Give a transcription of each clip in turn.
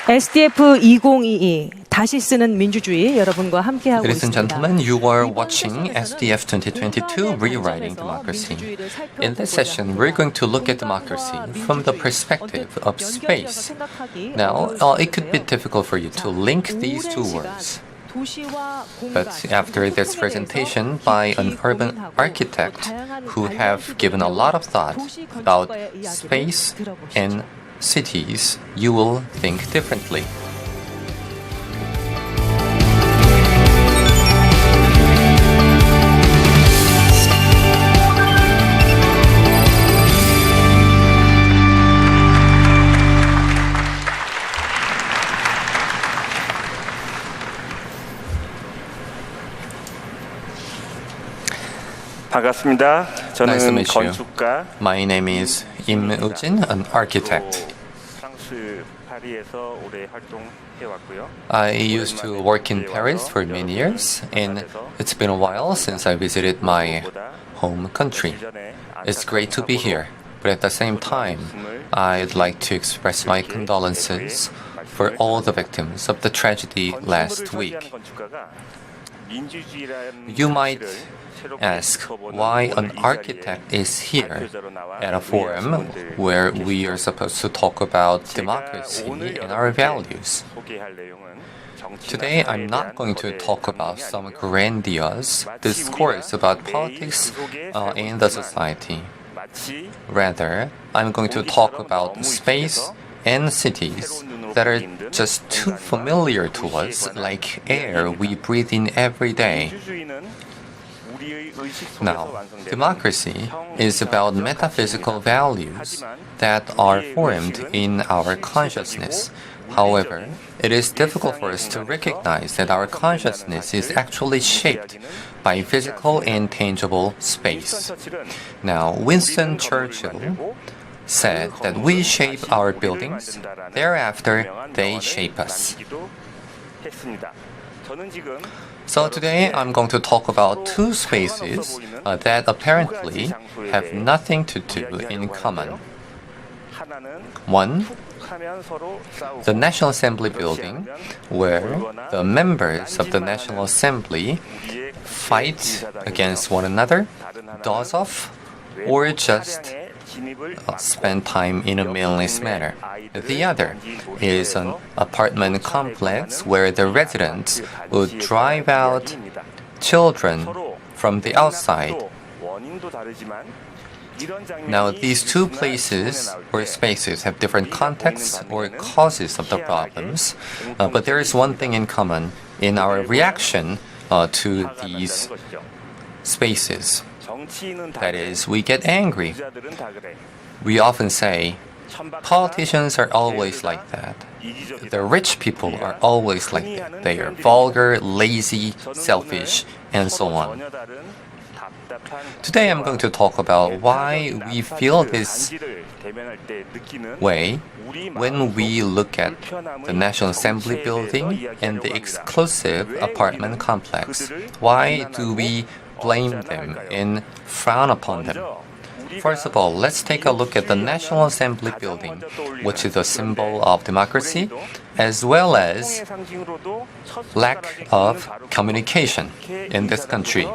SDF 2022 다시 쓰는 민주주의 여러분과 함께하고 Ladies and 있습니다. gentlemen, you are watching SDF 2022 Rewriting Democracy. In this session, we're going to look at democracy from the perspective of space. Now, it could be difficult for you to link these two words. But after this presentation by an urban architect who have given a lot of thought about space and cities, you will think differently. 반갑습니다. Nice to 저는 meet you. 건축가. My name is Im Ujin, an architect. 프랑스 파리에서 오래 활동해 왔고요. I used to work in Paris for many years, and it's been a while since I visited my home country. It's great to be here, but at the same time, I'd like to express my condolences for all the victims of the tragedy last week. You might ask why an architect is here at a forum where we are supposed to talk about democracy and our values. Today, I'm not going to talk about some grandiose discourse about politics and the society. Rather, I'm going to talk about space and cities that are just too familiar to us, like air we breathe in every day. Now, democracy is about metaphysical values that are formed in our consciousness. However, it is difficult for us to recognize that our consciousness is actually shaped by physical and tangible space. Now, Winston Churchill said that we shape our buildings, thereafter they shape us. So today I'm going to talk about two spaces that apparently have nothing to do in common. One, the National Assembly building, where the members of the National Assembly fight against one another, doze off, or just spend time in a meaningless manner. The other is an apartment complex where the residents would drive out children from the outside. Now, these two places or spaces have different contexts or causes of the problems, but there is one thing in common in our reaction to these spaces. That is, we get angry. We often say, politicians are always like that. The rich people are always like that. They are vulgar, lazy, selfish, and so on. Today I'm going to talk about why we feel this way when we look at the National Assembly building and the exclusive apartment complex. Why do we blame them and frown upon them? First of all, let's take a look at the National Assembly building, which is a symbol of democracy, as well as lack of communication in this country.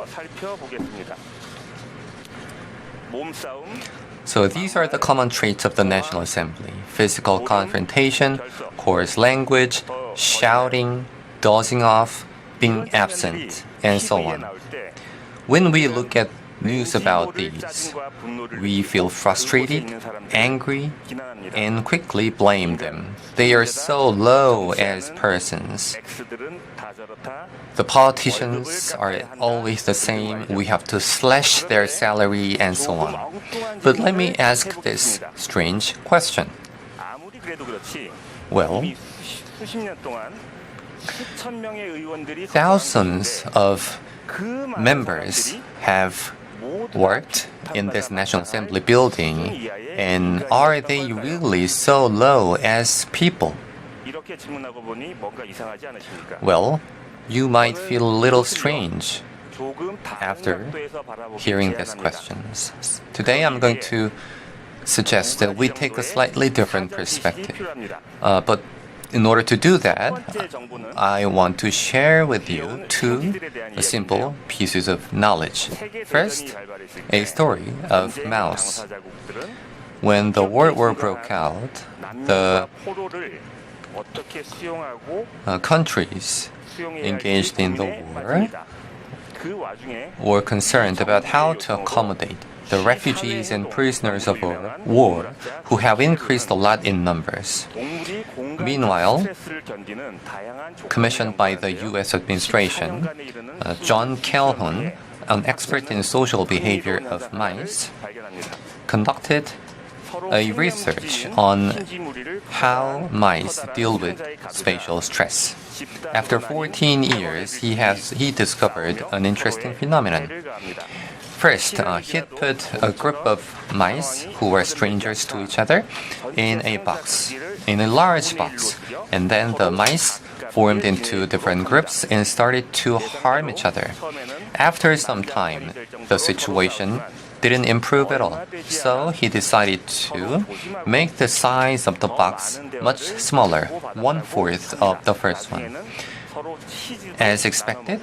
So these are the common traits of the National Assembly: physical confrontation, coarse language, shouting, dozing off, being absent, and so on. When we look at news about these, we feel frustrated, angry, and quickly blame them. They are so low as persons. The politicians are always the same. We have to slash their salary and so on. But let me ask this strange question. Well, thousands of members have worked in this National Assembly building, and are they really so low as people? Well, you might feel a little strange after hearing these questions. Today I'm going to suggest that we take a slightly different perspective. But In order to do that, I want to share with you two simple pieces of knowledge. First, a story of mouse. When the World War broke out, the countries engaged in the war were concerned about how to accommodate the refugees and prisoners of war who have increased a lot in numbers. Meanwhile, commissioned by the U.S. administration, John Calhoun, an expert in social behavior of mice, conducted a research on how mice deal with spatial stress. After 14 years, he discovered an interesting phenomenon. First, he put a group of mice who were strangers to each other in a box, in a large box, and then the mice formed into different groups and started to harm each other. After some time, the situation didn't improve at all, so he decided to make the size of the box much smaller, 1/4 of the first one. As expected,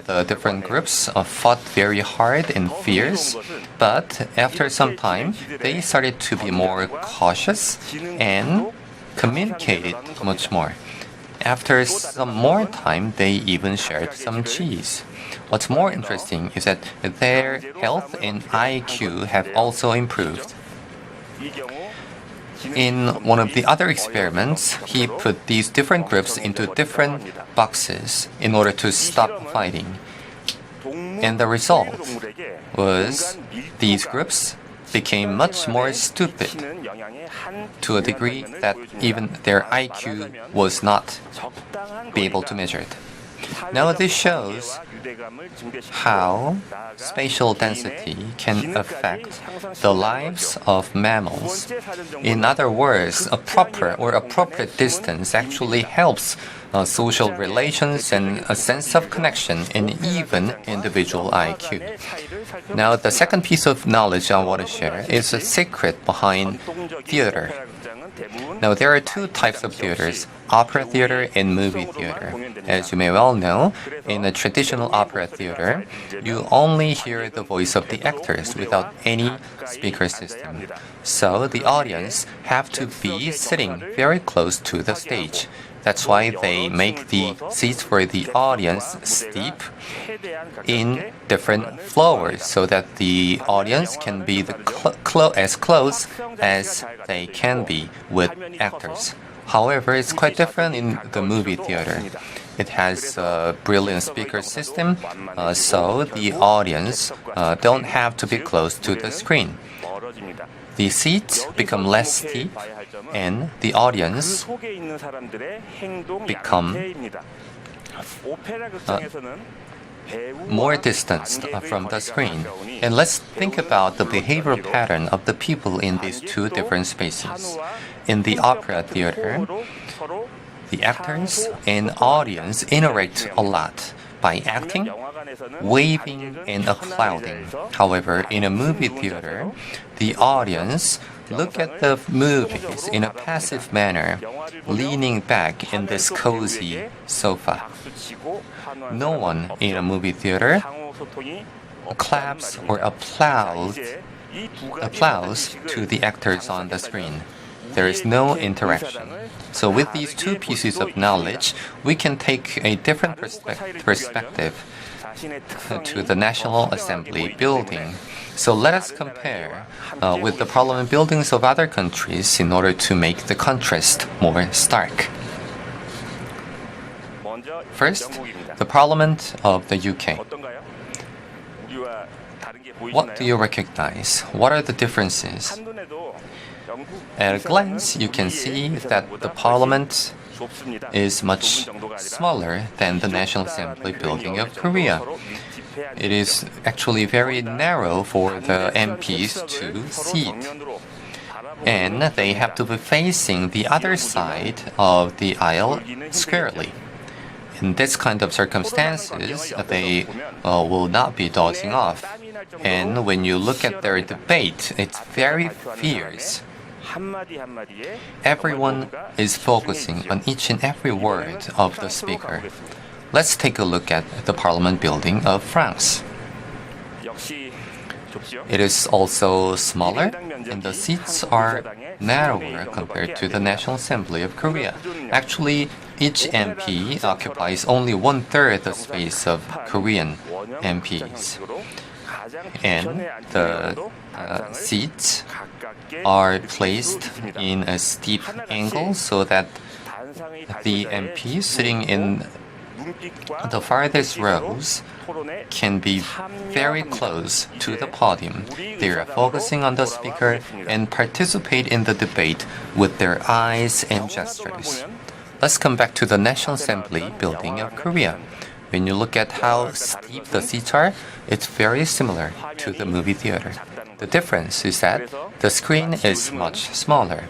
the different groups fought very hard and fierce, but after some time, they started to be more cautious and communicated much more. After some more time, they even shared some cheese. What's more interesting is that their health and IQ have also improved. In one of the other experiments, he put these different groups into different boxes in order to stop fighting. And the result was these groups became much more stupid to a degree that even their IQ was not be able to measure it. Now this shows how spatial density can affect the lives of mammals. In other words, a proper or appropriate distance actually helps social relations and a sense of connection and even individual IQ. Now the second piece of knowledge I want to share is a secret behind theater. Now, there are two types of theaters, opera theater and movie theater. As you may well know, in a traditional opera theater, you only hear the voice of the actors without any speaker system. So the audience have to be sitting very close to the stage. That's why they make the seats for the audience steep in different floors so that the audience can be as close as they can be with actors. However, it's quite different in the movie theater. It has a brilliant speaker system, so the audience don't have to be close to the screen. The seats become less steep and the audience become more distanced from the screen. And let's think about the behavioral pattern of the people in these two different spaces. In the opera theater, the actors and audience interact a lot by acting, waving, and applauding. However, in a movie theater, the audience look at the movies in a passive manner, leaning back in this cozy sofa. No one in a movie theater claps or applauds to the actors on the screen. There is no interaction. So with these two pieces of knowledge, we can take a different perspective to the National Assembly building. So let us compare with the parliament buildings of other countries in order to make the contrast more stark. First, the Parliament of the UK. What do you recognize? What are the differences? At a glance, you can see that the Parliament is much smaller than the National Assembly building of Korea. It is actually very narrow for the MPs to seat. And they have to be facing the other side of the aisle squarely. In this kind of circumstances, they will not be dozing off. And when you look at their debate, it's very fierce. Everyone is focusing on each and every word of the speaker. Let's take a look at the Parliament building of France. It is also smaller, and the seats are narrower compared to the National Assembly of Korea. Actually, each MP occupies only 1/3 the space of Korean MPs. And the seats are placed in a steep angle so that the MPs sitting in the farthest rows can be very close to the podium. They are focusing on the speaker and participate in the debate with their eyes and gestures. Let's come back to the National Assembly building of Korea. When you look at how steep the seats are, it's very similar to the movie theater. The difference is that the screen is much smaller.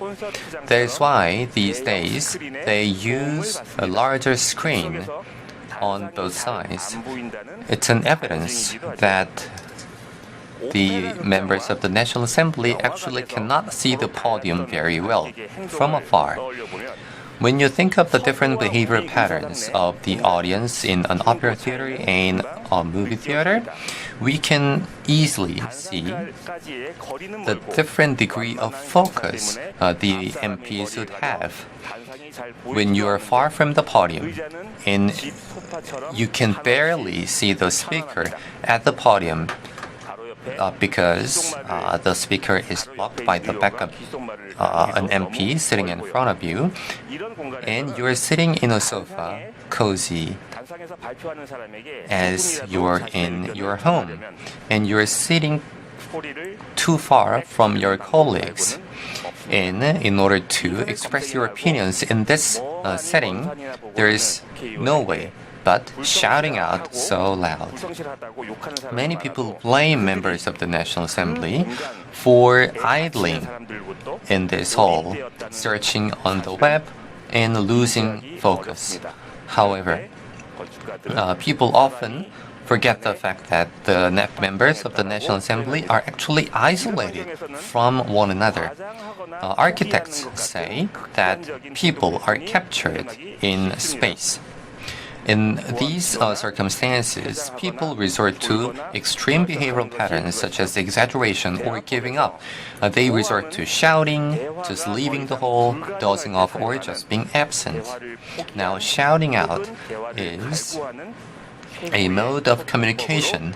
That is why these days they use a larger screen on both sides. It's an evidence that the members of the National Assembly actually cannot see the podium very well from afar. When you think of the different behavioral patterns of the audience in an opera theater and a movie theater, we can easily see the different degree of focus the MPs would have. When you are far from the podium and you can barely see the speaker at the podium because the speaker is blocked by the back of an MP sitting in front of you, and you're sitting in a sofa, cozy, as you're in your home, and you're sitting too far from your colleagues. And in order to express your opinions in this setting, there is no way but shouting out so loud. Many people blame members of the National Assembly for idling in this hall, searching on the web and losing focus. However, people often forget the fact that the members of the National Assembly are actually isolated from one another. Architects say that people are captured in space. In these circumstances, people resort to extreme behavioral patterns such as exaggeration or giving up. They resort to shouting, just leaving the hall, dozing off, or just being absent. Now, shouting out is a mode of communication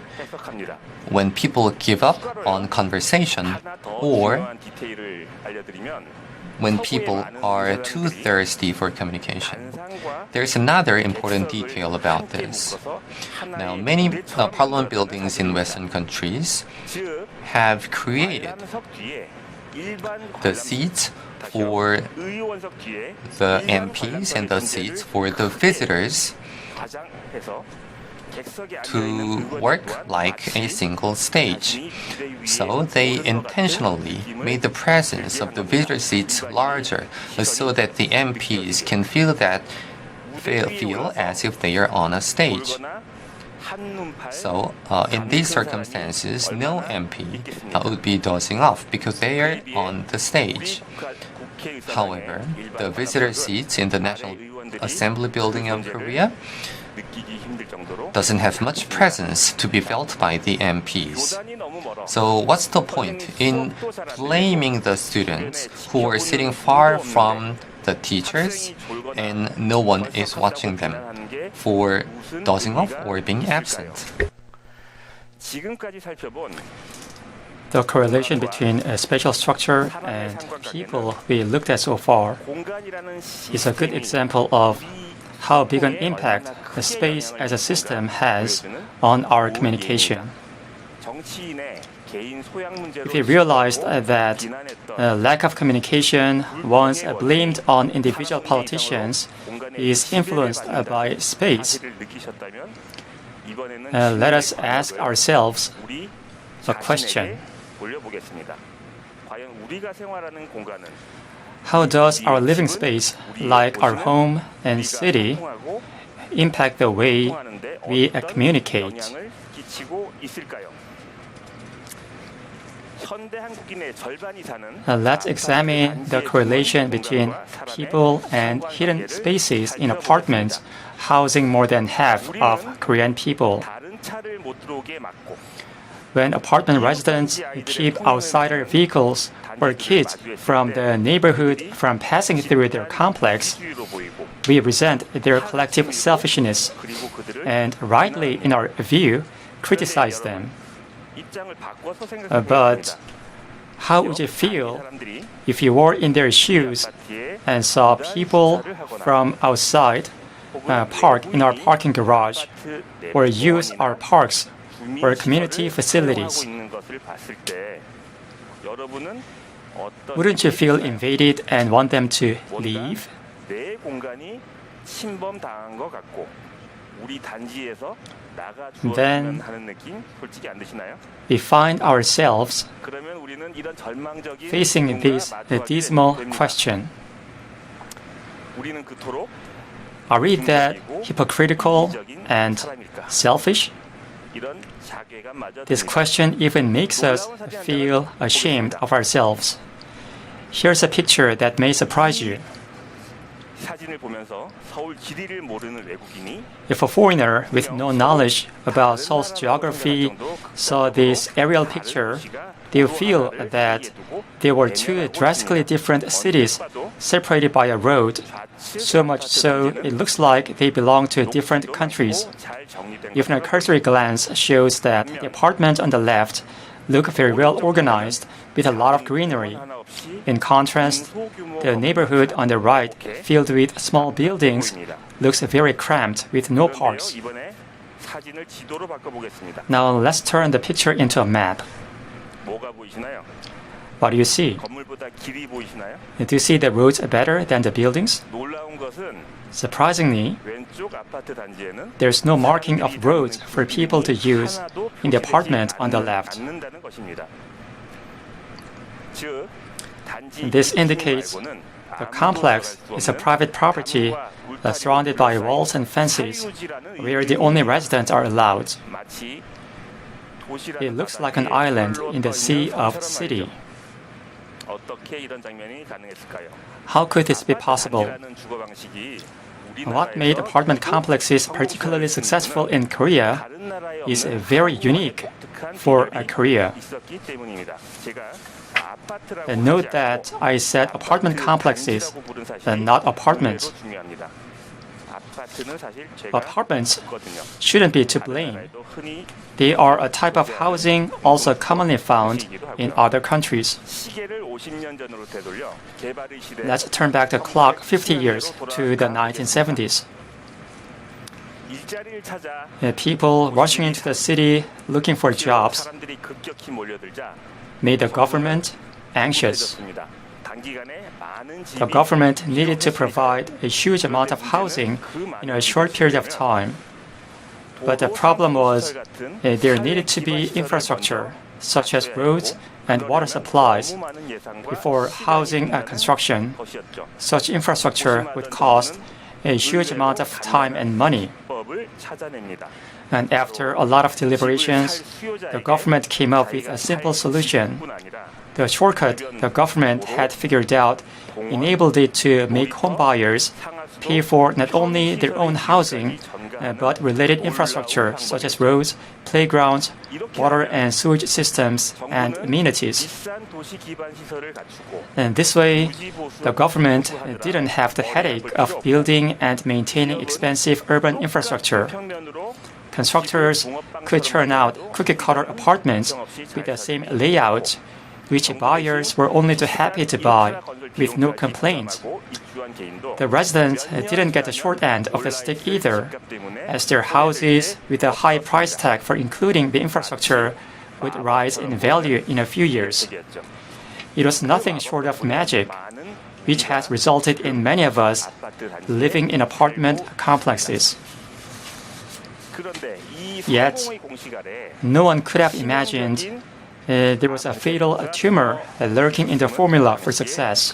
when people give up on conversation or when people are too thirsty for communication. There's another important detail about this. Now, many parliament buildings in Western countries have created the seats for the MPs and the seats for the visitors to work like a single stage. So they intentionally made the presence of the visitor seats larger so that the MPs can feel as if they are on a stage. So in these circumstances, no MP would be dozing off because they are on the stage. However, the visitor seats in the National Assembly building of Korea doesn't have much presence to be felt by the MPs. So what's the point in blaming the students who are sitting far from the teachers and no one is watching them for dozing off or being absent? The correlation between a spatial structure and people we looked at so far is a good example of how big an impact the space as a system has on our communication. If we realized that lack of communication once blamed on individual politicians is influenced by space, let us ask ourselves a question. How does our living space, like our home and city, impact the way we communicate? 현대 한국인의 절반이 사는 Let's examine the correlation between people and hidden spaces in apartments housing more than half of Korean people. 다른 차를 못 들어오게 막고 When apartment residents keep outsider vehicles or kids from the neighborhood from passing through their complex, 시위로 보이고 we resent their collective selfishness 그리고 그들을 and, rightly in our view, criticize them. 입장을 바꿔서 생각해 But how would you feel if you were in their shoes and saw people from outside park in our parking garage or use our parks or community facilities? Wouldn't you feel invaded and want them to leave? 내 공간이 침범당한 것 같고 우리 단지에서 나가 Then 주었으면 하는 느낌 솔직히 안 드시나요? we find ourselves 그러면 우리는 이런 절망적인 facing this dismal question. 우리는 그토록 Are we that hypocritical and selfish? 이런 자괴감마저 This 듭니다. question even makes us feel ashamed of ourselves. Here's a picture that may surprise you. 사진을 보면서 서울 지리를 모르는 외국인이 If a foreigner with no knowledge about Seoul's geography saw this aerial picture, they would feel that there were two drastically different cities separated by a road, so much so it looks like they belong to different countries. 잘 정리된 Even a cursory glance shows that the apartments on the left look very well organized with a lot of greenery. 하나 없이 In contrast, the neighborhood on the right, filled with small buildings, looks very cramped with no 그런데요, parks. 이번에 사진을 지도로 바꿔보겠습니다. Now let's turn the picture into a map. 뭐가 보이시나요? What do you see? 건물보다 길이 보이시나요? Do you see the roads better than the buildings? 놀라운 것은 Surprisingly, 왼쪽 아파트 단지에는 there's no marking of roads for people to use in the apartment on the left. 않는다는 것입니다. 즉, 단지 This indicates 말고는 The 아무도 complex 들어갈 수 is a 없는 private property 강과 surrounded by walls and fences where the only residents are allowed. 마치 도시라는 It looks like 바다 an 위에 island 홀로 in the 떠 sea 있는 of 섬처럼 city. 말이죠. 어떻게 이런 장면이 가능했을까요? How could this be possible? 단지라는 주거 방식이 What made apartment complexes particularly successful in Korea 다른 나라에 is 없는 very unique 독특한 for 비결이 Korea. 있었기 때문입니다. 제가 아파트라고 And note 하지 that 않고 I said apartment complexes 단지라고 부른 사실이 and not apartments. 의외로 중요합니다. 아파트는 사실 제가 Apartments 없거든요. shouldn't be to 다른 blame. 나라에도 흔히 They are a type of housing also commonly found in other countries. 시계를 50년 전으로 되돌려 개발의 시대 Let's turn back the clock 50 years to the 1970s. 일자리를 찾아 People rushing into the city looking for jobs 사람들이 급격히 몰려들자 made the government anxious. 해졌습니다. 단기간에 많은 집이 The government needed to provide a huge amount of housing in a short period of time. But the problem was there needed to be infrastructure, such as roads and water supplies, before housing construction. Such infrastructure would cost a huge amount of time and money. 법을 찾아냅니다. And after a lot of deliberations, the government came up with a simple solution. The shortcut the government had figured out enabled it to make home buyers pay for not only their own housing, but related infrastructure such as roads, playgrounds, water and sewage systems, and amenities. 비싼 도시 기반 시설을 갖추고 And this way, the government didn't have the headache of building and maintaining expensive urban infrastructure. 평면으로 Constructors could churn out cookie-cutter apartments with the same layout, which buyers were only too happy to buy with no complaints. The residents didn't get the short end of the stick either, as their houses with a high price tag for including the infrastructure would rise in value in a few years. It was nothing short of magic, which has resulted in many of us living in apartment complexes. Yet, no one could have imagined there was a fatal tumor lurking in the formula for success.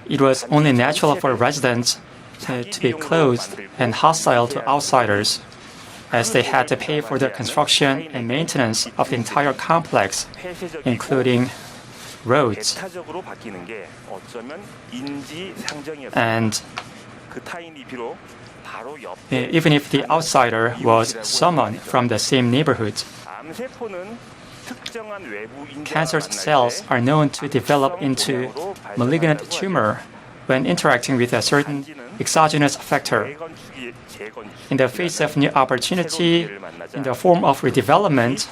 It was only natural for residents to be closed and hostile to outsiders. as they had to pay for the construction and maintenance of the entire complex, including roads. 배타적으로 바뀌는 게 어쩌면 인지상정이었습니다. And 그 타인이 비록 바로 옆에 even if the outsider was someone from the same neighborhood, 암세포는 특정한 외부 인자와 cancer's 만날 cells 때 are known to develop into malignant tumor when interacting with a certain exogenous factor. In the face of new opportunity, in the form of redevelopment,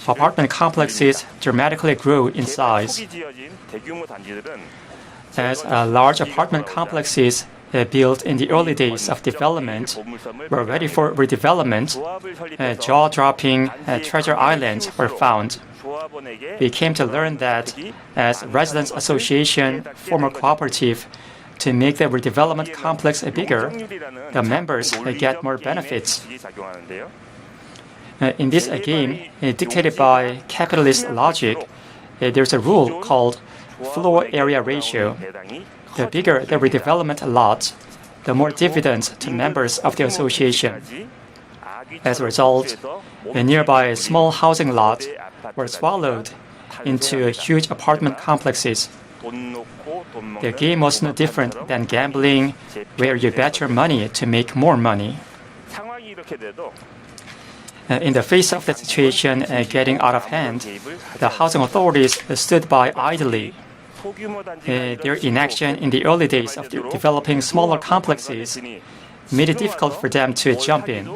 apartment complexes dramatically grow in size. As large apartment complexes built in the early days of development were ready for redevelopment, jaw-dropping treasure islands were found. We came to learn that as residents' association, form a cooperative to make the redevelopment complex bigger, the members get more benefits. In this game, dictated by capitalist logic, there's a rule called floor area ratio. The bigger the redevelopment lot, the more dividends to members of the association. As a result, a nearby small housing lot were swallowed into huge apartment complexes. The game was no different than gambling, where you bet your money to make more money. In the face of the situation getting out of hand, the housing authorities stood by idly. Their inaction in the early days of developing smaller complexes made it difficult for them to jump in.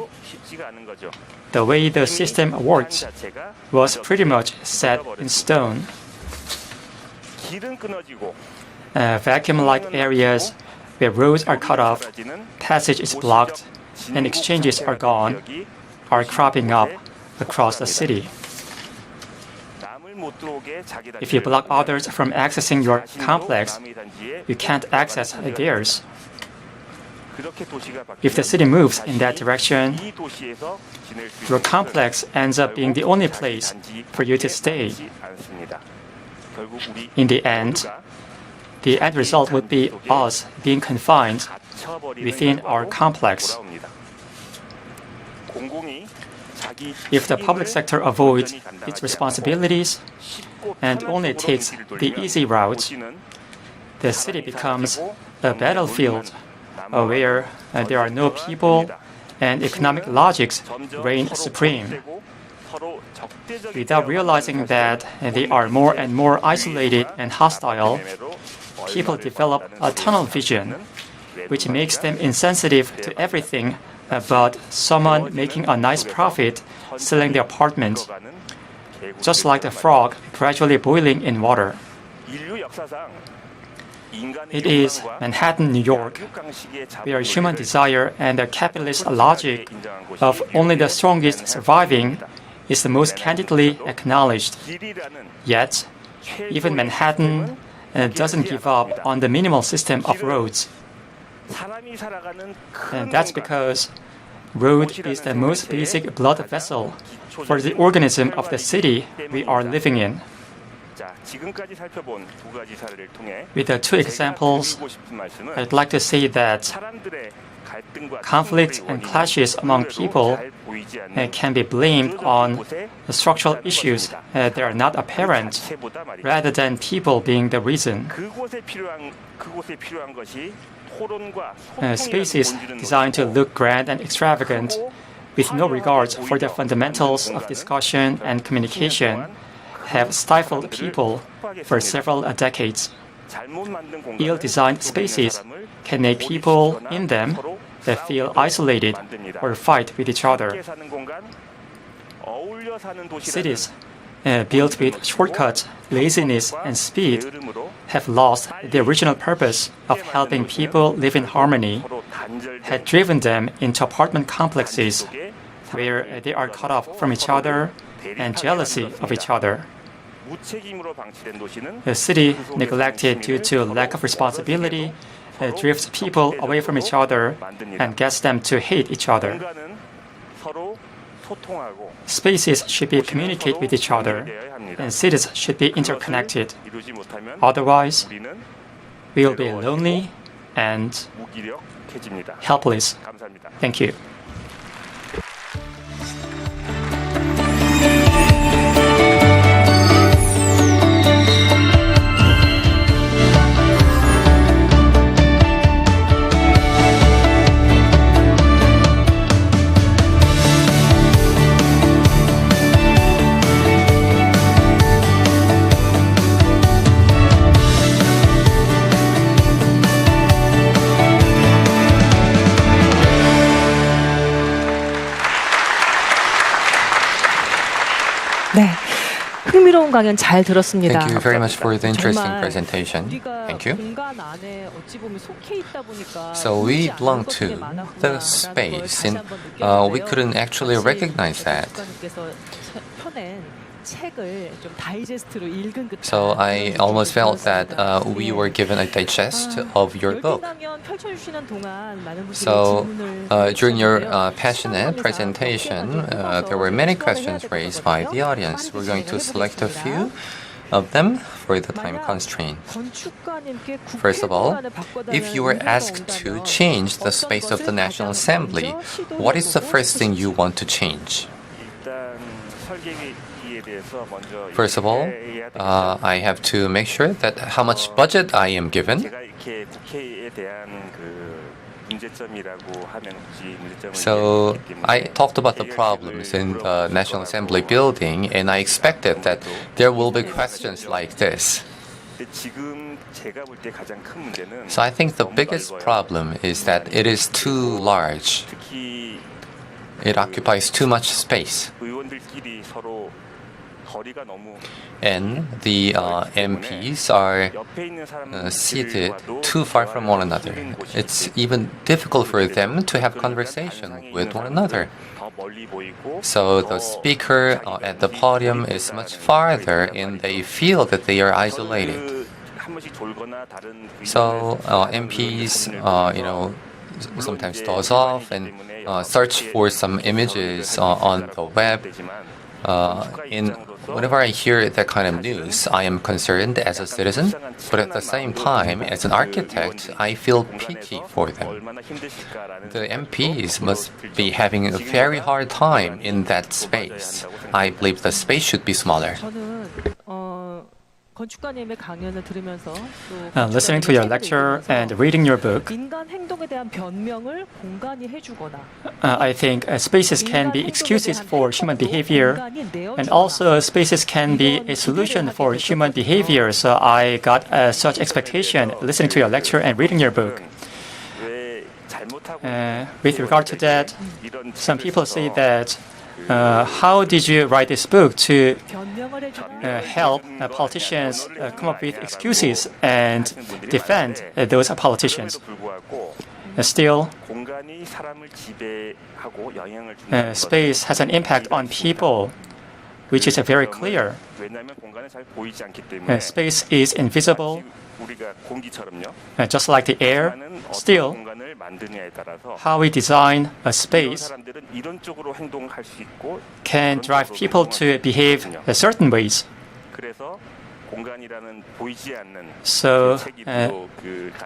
The way the system worked was pretty much set in stone. Vacuum-like areas where roads are cut off, passage is blocked, and exchanges are gone, are cropping up across the city. If you block others from accessing your complex, you can't access theirs. If the city moves in that direction, your complex ends up being the only place for you to stay. In the end result would be us being confined within our complex. If the public sector avoids its responsibilities and only takes the easy route, the city becomes a battlefield where there are no people and economic logics reign supreme. Without realizing that they are more and more isolated and hostile, people develop a tunnel vision, which makes them insensitive to everything but someone making a nice profit selling the apartment, just like the frog gradually boiling in water. It is Manhattan, New York, where human desire and the capitalist logic of only the strongest surviving is the most candidly acknowledged. Yet, even Manhattan doesn't give up on the minimal system of roads. And that's because road is the most basic blood vessel for the organism of the city we are living in. With the two examples, I'd like to say that conflicts and clashes among people can be blamed on the structural issues that are not apparent, rather than people being the reason. Spaces designed to look grand and extravagant, with no regards for the fundamentals of discussion and communication, have stifled people for several decades. Ill-designed spaces can make people in them feel isolated or fight with each other. Cities built with shortcuts, laziness, and speed have lost the original purpose of helping people live in harmony, had driven them into apartment complexes where they are cut off from each other and jealousy of each other. The city, neglected due to lack of responsibility, drifts people away from each other and gets them to hate each other. Spaces should be communicate with each other, and cities should be interconnected. Otherwise, we will be lonely and helpless. Thank you. 흥미로운 강연 잘 들었습니다. Thank you very much for the interesting 정말 presentation. 우리가 Thank you. 공간 안에 어찌 보면 속해 있다 보니까 So we 보이지 않는 belong 것들이 to 많았구나라는 the 걸 space, 다시 and 한번 we 느꼈는데요. couldn't actually 마치 recognize that. 건축가님께서 펴낸 책을 좀 다이제스트로 읽은 듯한 So I 그런 almost 느낌이 felt that 들었습니다. we 예. were given a digest of your book. 열띤 강연 펼쳐주시는 동안 많은 분들이 So 질문을 during your 해주셨는데요. passionate 시간 presentation, 관계상 몇 개만 there were many 좀 questions 소화를 해야 raised 될 by 것 the 같거든요. audience. We're going to 빠르게 select a 진행을 few 해보겠습니다. of them for the time 만약 constraint. 건축가님께 First of all, 국회 공간을 바꿔달라는 if you were 의뢰가 asked to 온다면 change the 어떤 space of the 것을 National 가장 Assembly, 먼저 what is the 시도해보고 first thing you 싶으신지. want to change? 일단 설계에 대해서 먼저 First of all, 이해해야 되겠죠. I have to make sure that how much budget I am given. 제가 이렇게 국회에 대한 그 문제점이라고 하면 혹시 문제점을 So 얘기했기 때문에 I talked about the problems in the National Assembly building, and I expected that there will be questions like this. 근데 지금 제가 볼 때 가장 큰 문제는 So I think the 너무 biggest 넓어요. problem is that it is too large. 특히 It occupies too much space, 의원들끼리 서로 거리가 너무 and the MPs are 옆에 있는 seated 사람들과도 too far from one another. 힘든 곳이 It's even difficult for them to have conversation with one another. 더 멀리 보이고 So the 더 speaker at the podium is much farther, and they feel that they are isolated. 그 한 번씩 돌거나 다른 So MPs, sometimes doze off and search for some images on the web. Whenever I hear that kind of news, I am concerned as a citizen, but at the same time, as an architect, I feel pity for them. The MPs must be having a very hard time in that space. I believe the space should be smaller. 저는 건축가님의 강연을 들으면서 Listening to your lecture and reading your book, 인간 행동에 대한 변명을 공간이 해주거나 I think spaces can be excuses for human behavior, and also spaces can be a solution for human behavior. So I got such expectation listening to your lecture and reading your book. With regard to that, some people say that how did you write this book to help politicians come up with excuses and defend those politicians? Still, space has an impact on people, which is very clear. Space is invisible, just like the air. Still, how we design a space can drive people to behave certain ways. So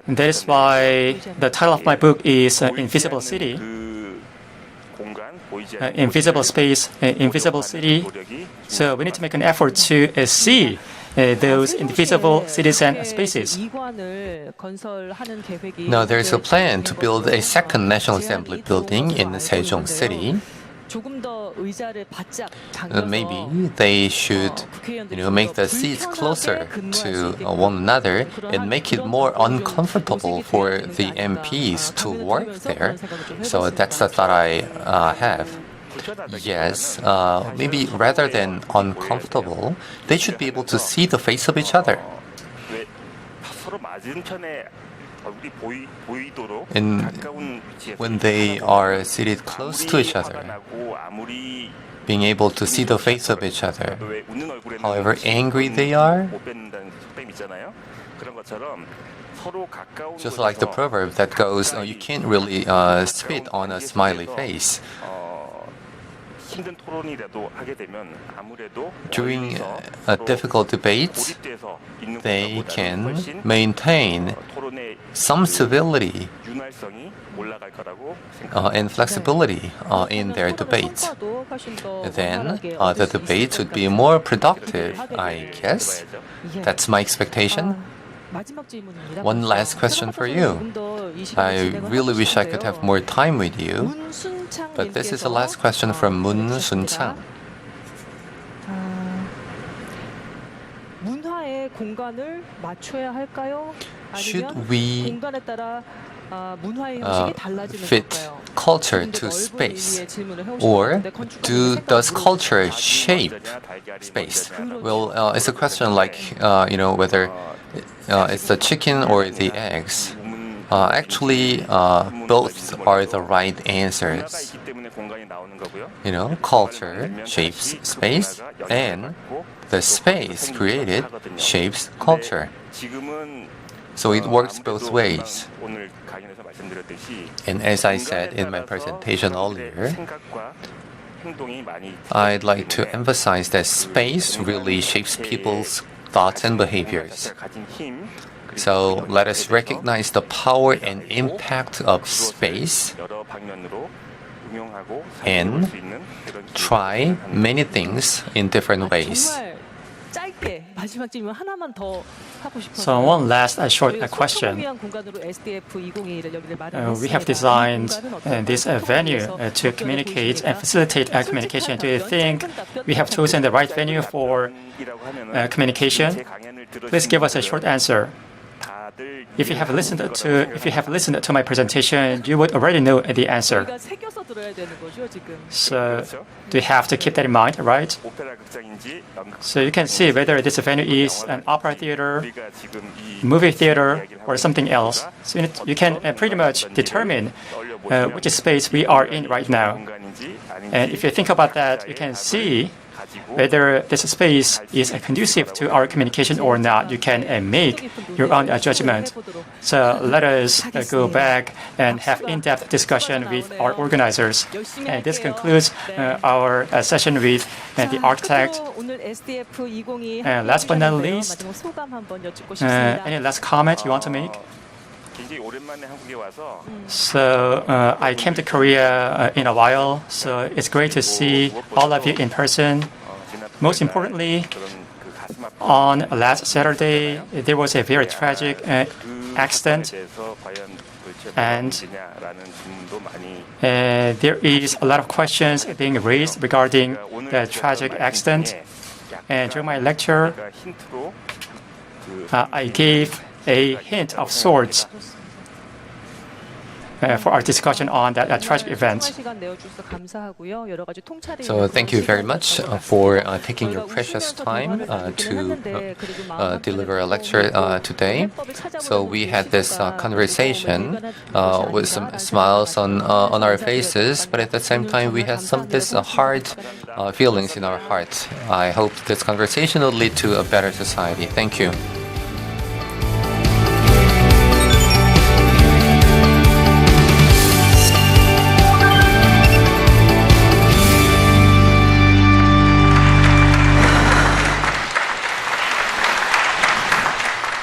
that is why the title of my book is Invisible City. Invisible space, invisible city. So we need to make an effort to see those invisible cities and spaces. Now, there is a plan to build a second National Assembly building in Sejong City. Maybe they should, make the seats closer to one another and make it more uncomfortable for the MPs to work there. So that's the thought I have. Yes, maybe rather than uncomfortable, they should be able to see the face of each other. And when they are seated close to each other, being able to see the face of each other, however angry they are, just like the proverb that goes, you can't really spit on a smiley face. During difficult debates, they can maintain some civility and flexibility in their debates. Then the debates would be more productive, I guess. That's my expectation. One last question for you. I really wish I could have more time with you, but this is the last question from Moon Sun Chang. Should we fit culture to space? Or does culture shape space? Well, it's a question like, whether it's the chicken or the eggs. Actually, both are the right answers. Culture shapes space, and the space created shapes culture. So it works both ways. And as I said in my presentation earlier, I'd like to emphasize that space really shapes people's thoughts and behaviors. So let us recognize the power and impact of space and try many things in different ways. So one last short question. We have designed this venue to communicate and facilitate communication. Do you think we have chosen the right venue for communication? Please give us a short answer. If you have listened to my presentation, you would already know the answer. So do you have to keep that in mind, right? So you can see whether this venue is an opera theater, movie theater, or something else. So you can pretty much determine which space we are in right now. And if you think about that, you can see whether this space is conducive to our communication or not. You can make your own judgment. So let us go back and have in-depth discussion with our organizers. And this concludes our session with the architect. And last but not least, any last comment you want to make? So I came to Korea in a while, so it's great to see all of you in person. Most importantly, on last Saturday, there was a very tragic accident, and there is a lot of questions being raised regarding the tragic accident. And during my lecture, I gave a hint of sorts for our discussion on that tragic event. So thank you very much for taking your precious time to deliver a lecture today. So we had this conversation with some smiles on our faces, but at the same time we had this hard feelings in our heart. I hope this conversation will lead to a better society. Thank you.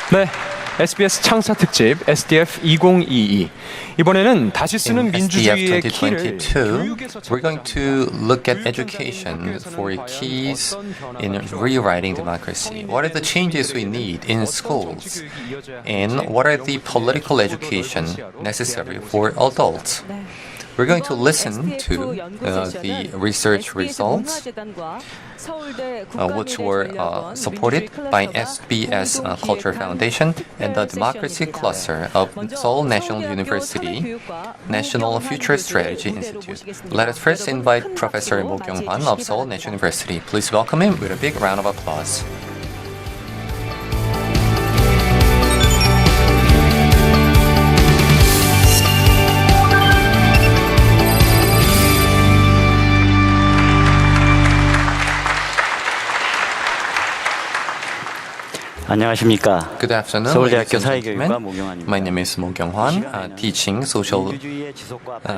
네, SBS 창사 특집 SDF 2022. 이번에는 다시 쓰는 In 민주주의의 SDF 키를 2022, we're going to look at education for keys in rewriting democracy. What are the changes we need in schools? And what are the political education necessary for adults? We're going to listen to the research results, which were supported by SBS Culture Foundation and the Democracy Cluster of Seoul National University National Future Strategy Institute. Let us first invite Professor Mo Kyung-hwan of Seoul National University. Please welcome him with a big round of applause. 안녕하십니까. Good afternoon, 서울대학교 ladies and 사회교육과 gentlemen. 모경환입니다. My name is Mo Kyung-hwan, teaching social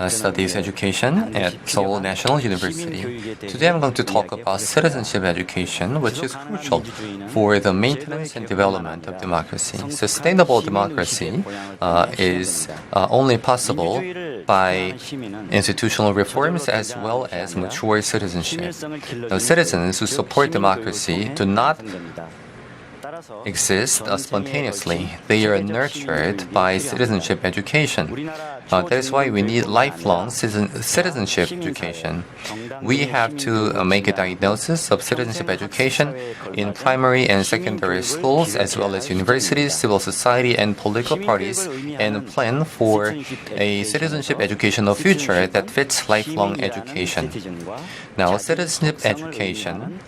studies education at Seoul National University. Today I'm going to talk about citizenship education, which is crucial for the maintenance and development of democracy. Sustainable democracy is only possible by institutional reforms as well as mature citizenship. Now, citizens who support democracy do not exist spontaneously. They are nurtured by citizenship education. That is why we need lifelong citizenship education. We have to make a diagnosis of citizenship education in primary and secondary schools, as well as universities, civil society, and political parties, and plan for a citizenship educational future that fits lifelong education. Now, citizenship education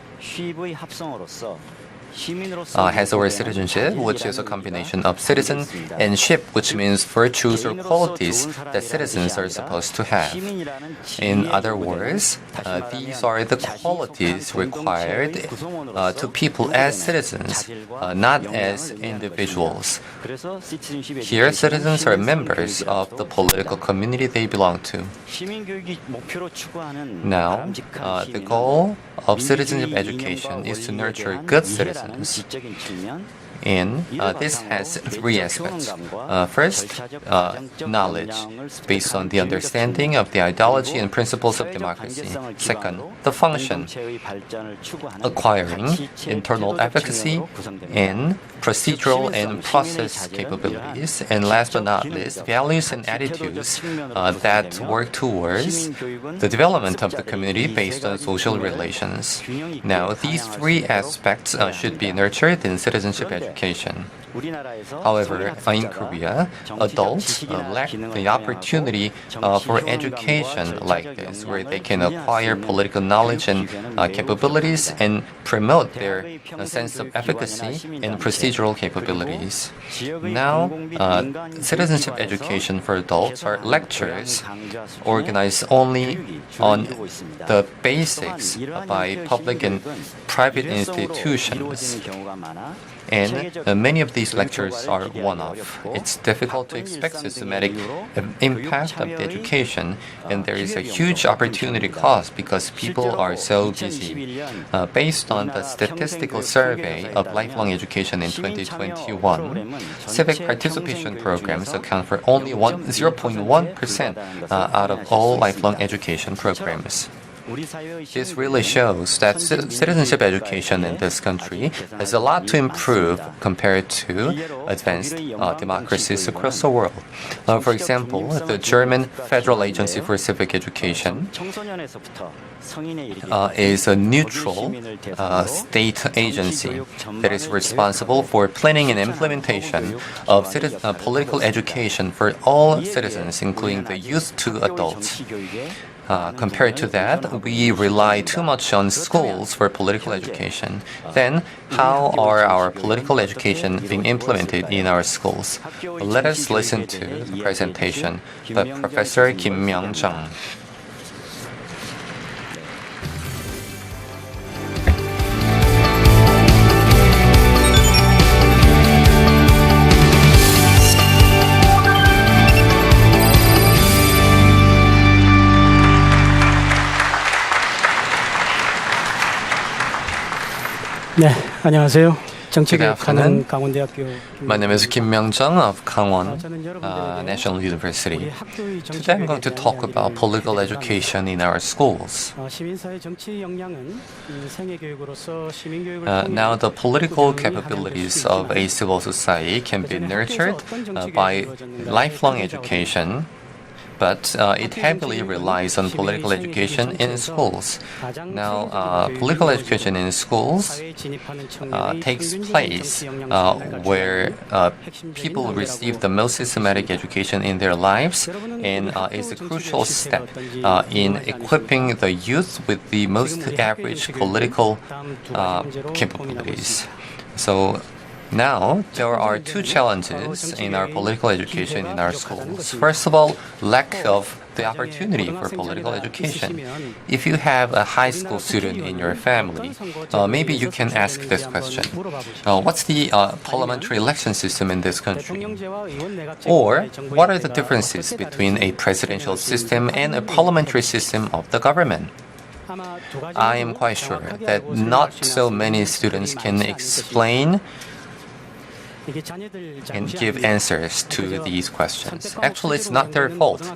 has our citizenship, which is a combination of citizen, and ship, which means virtues or qualities that citizens are supposed to have. In other words, these are the qualities required to people as citizens, not as individuals. Here, citizens are members of the political community they belong to. Now, the goal of citizenship education is to nurture good citizens. And this has three aspects. First, knowledge, based on the understanding of the ideology and principles of democracy. Second, the function, acquiring internal efficacy and procedural and process capabilities. And last but not least, values and attitudes that work towards the development of the community based on social relations. Now, these three aspects should be nurtured in citizenship education. However, in Korea, adults lack the opportunity for education like this, where they can acquire political knowledge and capabilities and promote their sense of efficacy and procedural capabilities. Now, citizenship education for adults are lectures organized only on the basics by public and private institutions. And many of these lectures are one-off. It's difficult to expect systematic impact of the education, and there is a huge opportunity cost because people are so busy. Based on the statistical survey of lifelong education in 2021, civic participation programs account for only 0.1% out of all lifelong education programs. This really shows that citizenship education in this country has a lot to improve compared to advanced democracies across the world. For example, the German Federal Agency for Civic Education is a neutral state agency that is responsible for planning and implementation of political education for all citizens, including the youth to adults. Compared to that, we rely too much on schools for political education. Then, how are our political education being implemented in our schools? Let us listen to the presentation by Professor Kim Myung-jung. 네, 안녕하세요. Good afternoon. 정치교육하는 강원대학교. My name is Kim Myung-jung of Gangwon National University. Today I'm going to talk about political education in our schools. 시민사회 정치 역량은 생애 교육으로서 시민교육을 Now, the political capabilities of a civil society can be nurtured by lifelong education, but it heavily relies on political education in schools. Now, political education in schools takes place where people receive the most systematic education in their lives and is a crucial step in equipping the youth with the most average political capabilities. So, now, there are two challenges in our political education in our schools. First of all, lack of the opportunity for political education. If you have a high school student in your family, maybe you can ask this question. What's the parliamentary election system in this country? Or, what are the differences between a presidential system and a parliamentary system of the government? I am quite sure that not so many students can explain 이게 자녀들 and 잘못이 give 아닙니다. answers to these questions. Actually, it's not their fault.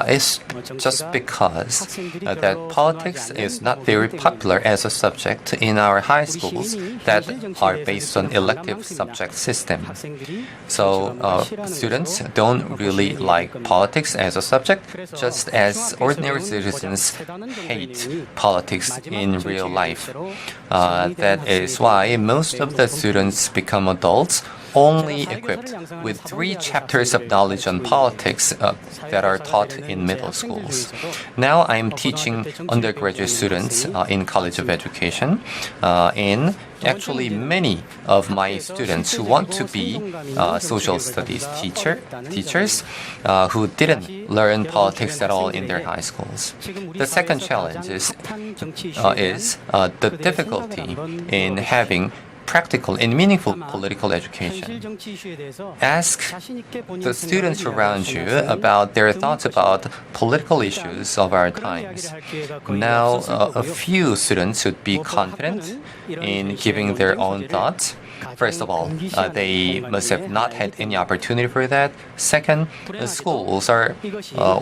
It's just because that politics is not very popular as a subject in our high schools that are based on elective subject system. So students don't really like politics as a subject, just as ordinary citizens hate politics in real life. That is why most of the students become adults only equipped with 3 chapters of knowledge on politics that are taught in middle schools. Now I am teaching undergraduate students in College of Education, and actually many of my students who want to be social studies teachers who didn't learn politics at all in their high schools. The second challenge is the difficulty in having practical and meaningful political education. Ask the students around you about their thoughts about political issues of our times. Now, a few students would be confident in giving their own thoughts. First of all, they must have not had any opportunity for that. Second, the schools are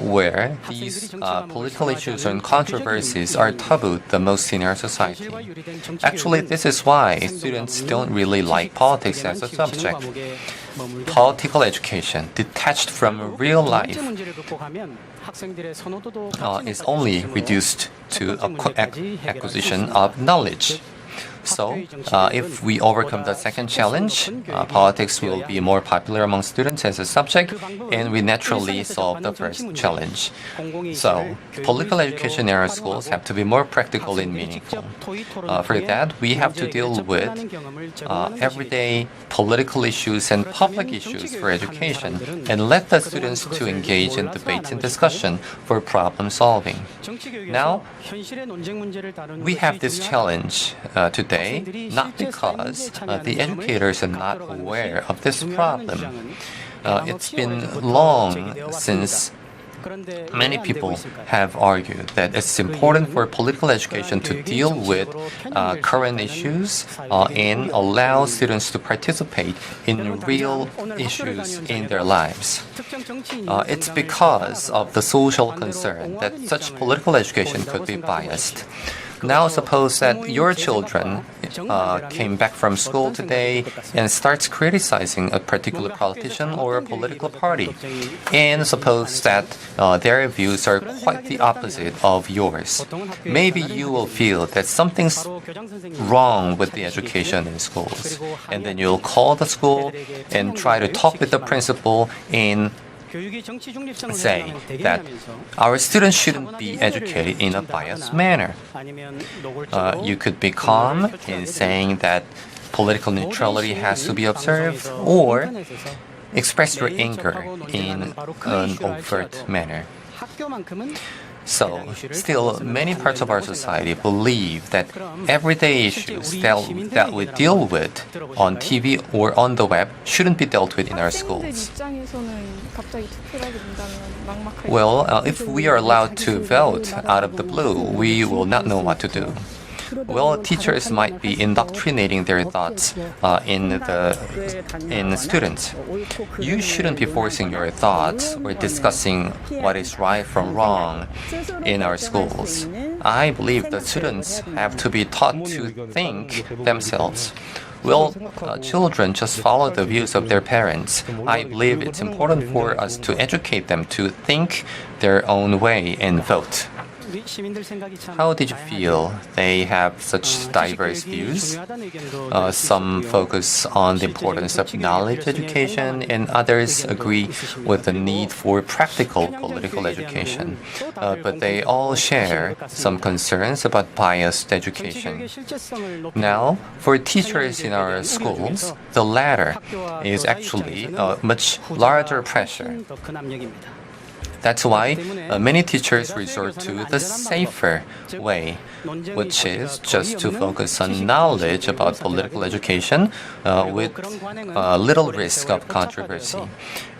where these political issues and controversies are taboo the most in our society. Actually, this is why students don't really like politics as a subject. Political education, detached from real life, is only reduced to acquisition of knowledge. So, if we overcome the second challenge, politics will be more popular among students as a subject, and we naturally solve the first challenge. So, political education in our schools have to be more practical and meaningful. For that, we have to deal with everyday political issues and public issues for education, and let the students to engage in debate and discussion for problem solving. Now, we have this challenge today, not because the educators are not aware of this problem. It's been long since many people have argued that it's important for political education to deal with current issues and allow students to participate in real issues in their lives. It's because of the social concern that such political education could be biased. Now suppose that your children came back from school today and starts criticizing a particular politician or a political party. And suppose that their views are quite the opposite of yours. Maybe you will feel that something's wrong with the education in schools. And then you'll call the school and try to talk with the principal and say that our students shouldn't be educated in a biased manner. You could be calm in saying that political neutrality has to be observed, or express your anger in an overt manner. So, still, many parts of our society believe that everyday issues that we deal with on TV or on the web shouldn't be dealt with in our schools. Well, if we are allowed to vote out of the blue, we will not know what to do. Well, teachers might be indoctrinating their thoughts in students. You shouldn't be forcing your thoughts or discussing what is right from wrong in our schools. I believe the students have to be taught to think themselves. Will children just follow the views of their parents? I believe it's important for us to educate them to think their own way and vote. How did you feel they have such diverse views? Some focus on the importance of knowledge education, and others agree with the need for practical political education. But they all share some concerns about biased education. Now, for teachers in our schools, the latter is actually a much larger pressure. That's why many teachers resort to the safer way, which is just to focus on knowledge about political education with little risk of controversy.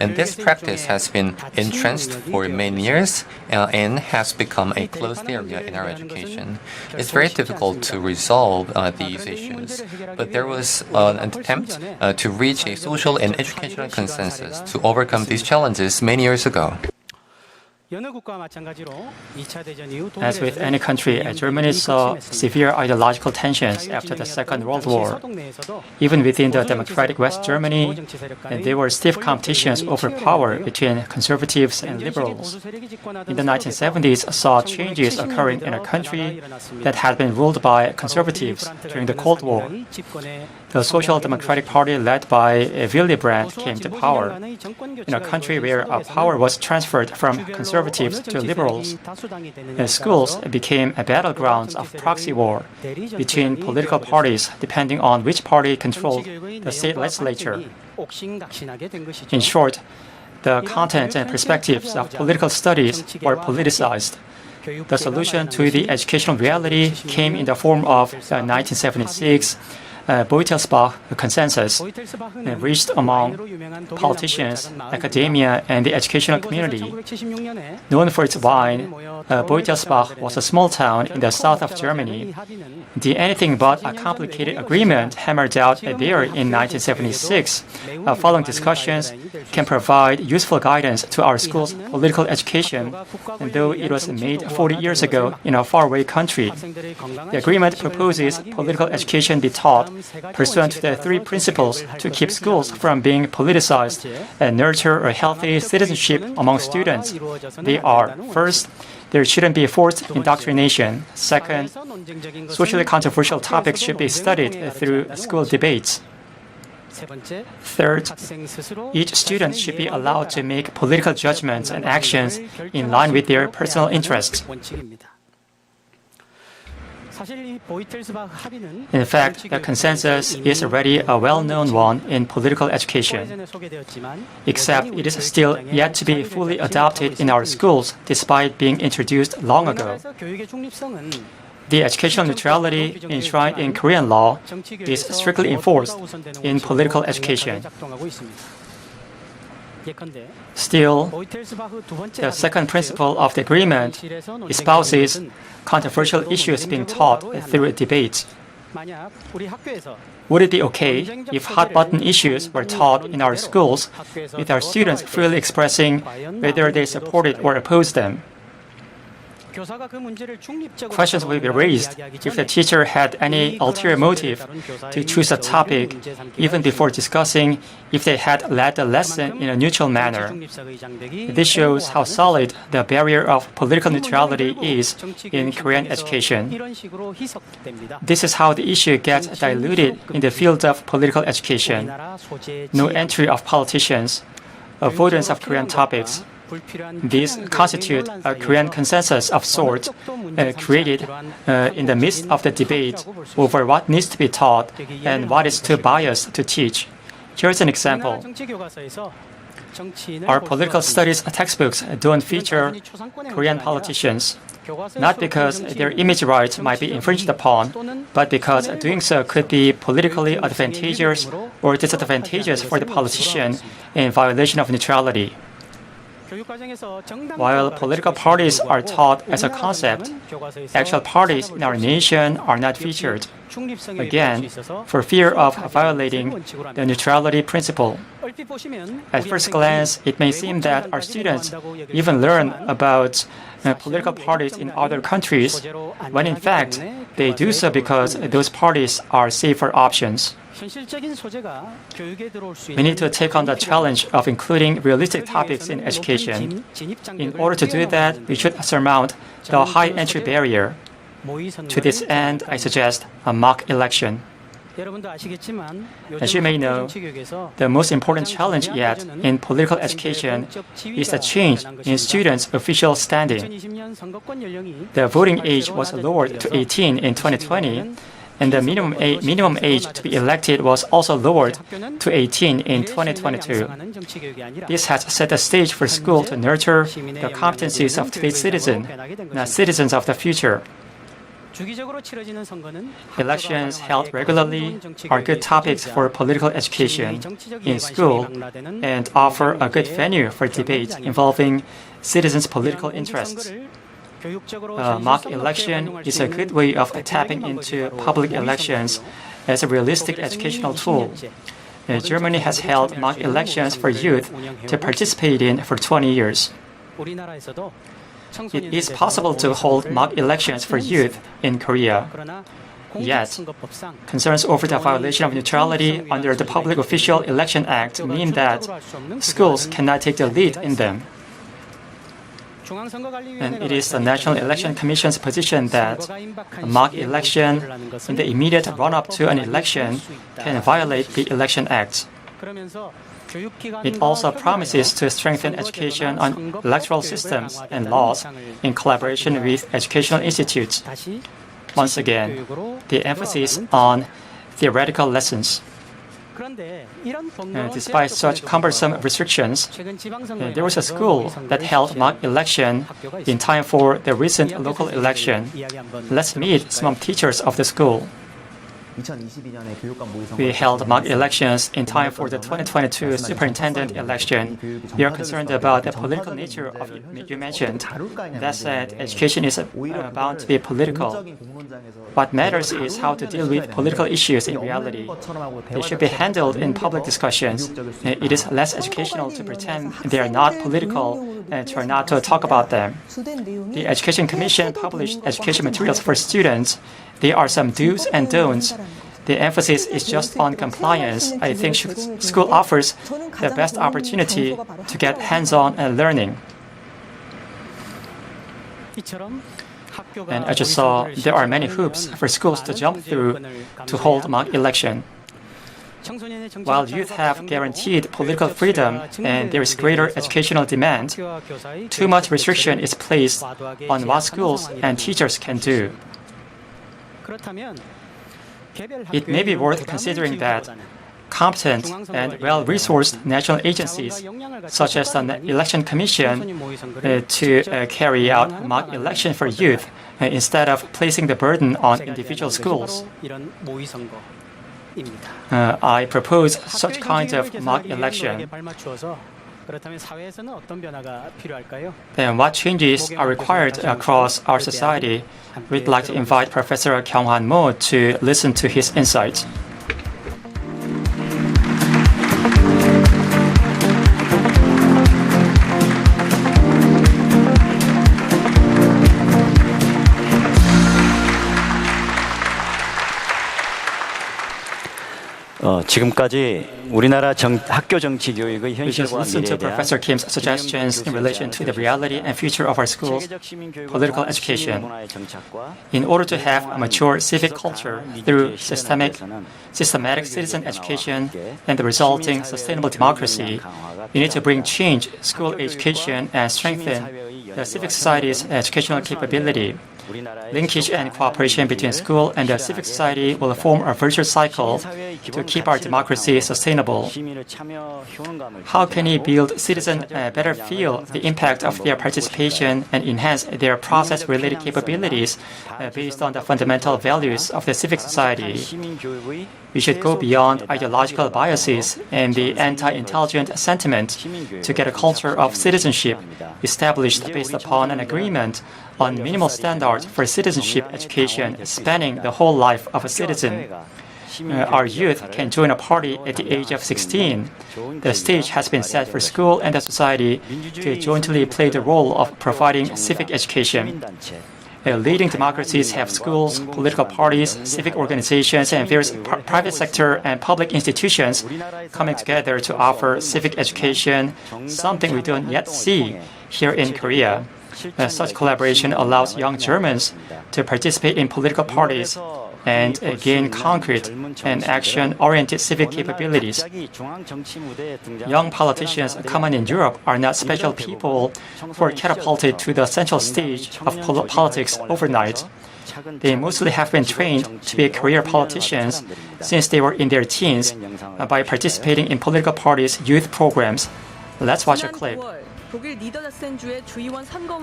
And this practice has been entrenched for many years and has become a closed area in our education. It's very difficult to resolve these issues, but there was an attempt to reach a social and educational consensus to overcome these challenges many years ago. As with any country, Germany saw severe ideological tensions after the Second World War. Even within the democratic West Germany, there were stiff competitions over power between conservatives and liberals. In the 1970s, saw changes occurring in a country that had been ruled by conservatives during the Cold War. The Social Democratic Party led by Willy Brandt came to power. In a country where power was transferred from conservatives to liberals, schools became battlegrounds of proxy war between political parties depending on which party controlled the state legislature. In short, the content and perspectives of political studies were politicized. The solution to the educational reality came in the form of the 1976 Beutelsbach consensus reached among politicians, academia, and the educational community. Known for its wine, Beutelsbach was a small town in the south of Germany. The anything but a complicated agreement hammered out there in 1976, following discussions, can provide useful guidance to our school's political education, though it was made 40 years ago in a faraway country. The agreement proposes political education be taught pursuant to the 3 principles to keep schools from being politicized and nurture a healthy citizenship among students. They are: first, there shouldn't be forced indoctrination. Second, socially controversial topics should be studied through school debates. Third, each student should be allowed to make political judgments and actions in line with their personal interests. In fact, the consensus is already a well-known one in political education, except it is still yet to be fully adopted in our schools despite being introduced long ago. The educational neutrality enshrined in Korean law is strictly enforced in political education. Still, the second principle of the agreement espouses controversial issues being taught through debates. Would it be okay if hot-button issues were taught in our schools with our students freely expressing whether they supported or opposed them? Questions will be raised if the teacher had any ulterior motive to choose a topic, even before discussing if they had led the lesson in a neutral manner. This shows how solid the barrier of political neutrality is in Korean education. This is how the issue gets diluted in the field of political education. No entry of politicians, avoidance of Korean topics. These constitute a Korean consensus of sorts created in the midst of the debate over what needs to be taught and what is too biased to teach. Here's an example. Our political studies textbooks don't feature Korean politicians, not because their image rights might be infringed upon, but because doing so could be politically advantageous or disadvantageous for the politician in violation of neutrality. While political parties are taught as a concept, actual parties in our nation are not featured, again, for fear of violating the neutrality principle. At first glance, it may seem that our students even learn about political parties in other countries, when in fact, they do so because those parties are safer options. We need to take on the challenge of including realistic topics in education. In order to do that, we should surmount the high entry barrier. To this end, I suggest a mock election. As you may know, the most important challenge yet in political education is the change in students' official standing. The voting age was lowered to 18 in 2020, and the minimum age to be elected was also lowered to 18 in 2022. This has set the stage for school to nurture the competencies of today's citizens of the future. Elections held regularly are good topics for political education in school and offer a good venue for debate involving citizens' political interests. Mock election is a good way of tapping into public elections as a realistic educational tool. Germany has held mock elections for youth to participate in for 20 years. It is possible to hold mock elections for youth in Korea. Yet, concerns over the violation of neutrality under the Public Official Election Act mean that schools cannot take the lead in them. And it is the National Election Commission's position that a mock election in the immediate run-up to an election can violate the Election Act. It also promises to strengthen education on electoral systems and laws in collaboration with educational institutes. Once again, the emphasis on theoretical lessons. Despite such cumbersome restrictions, there was a school that held mock election in time for the recent local election. Let's meet some teachers of the school. We held mock elections in time for the 2022 superintendent election. We are concerned about the political nature of it you mentioned. That said, education is bound to be political. What matters is how to deal with political issues in reality. They should be handled in public discussions. It is less educational to pretend they are not political and try not to talk about them. The Education Commission published education materials for students. There are some do's and don'ts. The emphasis is just on compliance. I think school offers the best opportunity to get hands-on and learning. And as you saw, there are many hoops for schools to jump through to hold mock election. While youth have guaranteed political freedom and there is greater educational demand, too much restriction is placed on what schools and teachers can do. It may be worth considering that competent and well-resourced national agencies, such as the Election Commission, to carry out mock election for youth instead of placing the burden on individual schools. I propose such kind of mock election. Then what changes are required across our society? We'd like to invite Professor Kyung-Han Mo to listen to his insights. 지금까지 우리나라 학교 정치 교육의 We just 현실과 listened to 미래에 대한 Professor Kim's suggestions in relation to the reality and future of our schools, political education. In order to have a mature civic culture through systematic citizen education and the resulting sustainable democracy, you need to bring change, school education, and strengthen the civic society's educational capability. Linkage and cooperation between school and the civic society will form a virtuous cycle to keep our democracy sustainable. How can we build citizens better feel the impact of their participation and enhance their process-related capabilities based on the fundamental values of the civic society? We should go beyond ideological biases and the anti-intelligent sentiment to get a culture of citizenship established based upon an agreement on minimal standards for citizenship education spanning the whole life of a citizen. Our youth can join a party at the age of 16. The stage has been set for school and the society to jointly play the role of providing civic education. Leading democracies have schools, political parties, civic organizations, and various private sector and public institutions coming together to offer civic education, something we don't yet see here in Korea. Such collaboration allows young Germans to participate in political parties and gain concrete and action-oriented civic capabilities. Young politicians common in Europe are not special people who are catapulted to the central stage of politics overnight. They mostly have been trained to be career politicians since they were in their teens by participating in political parties' youth programs. Let's watch a clip.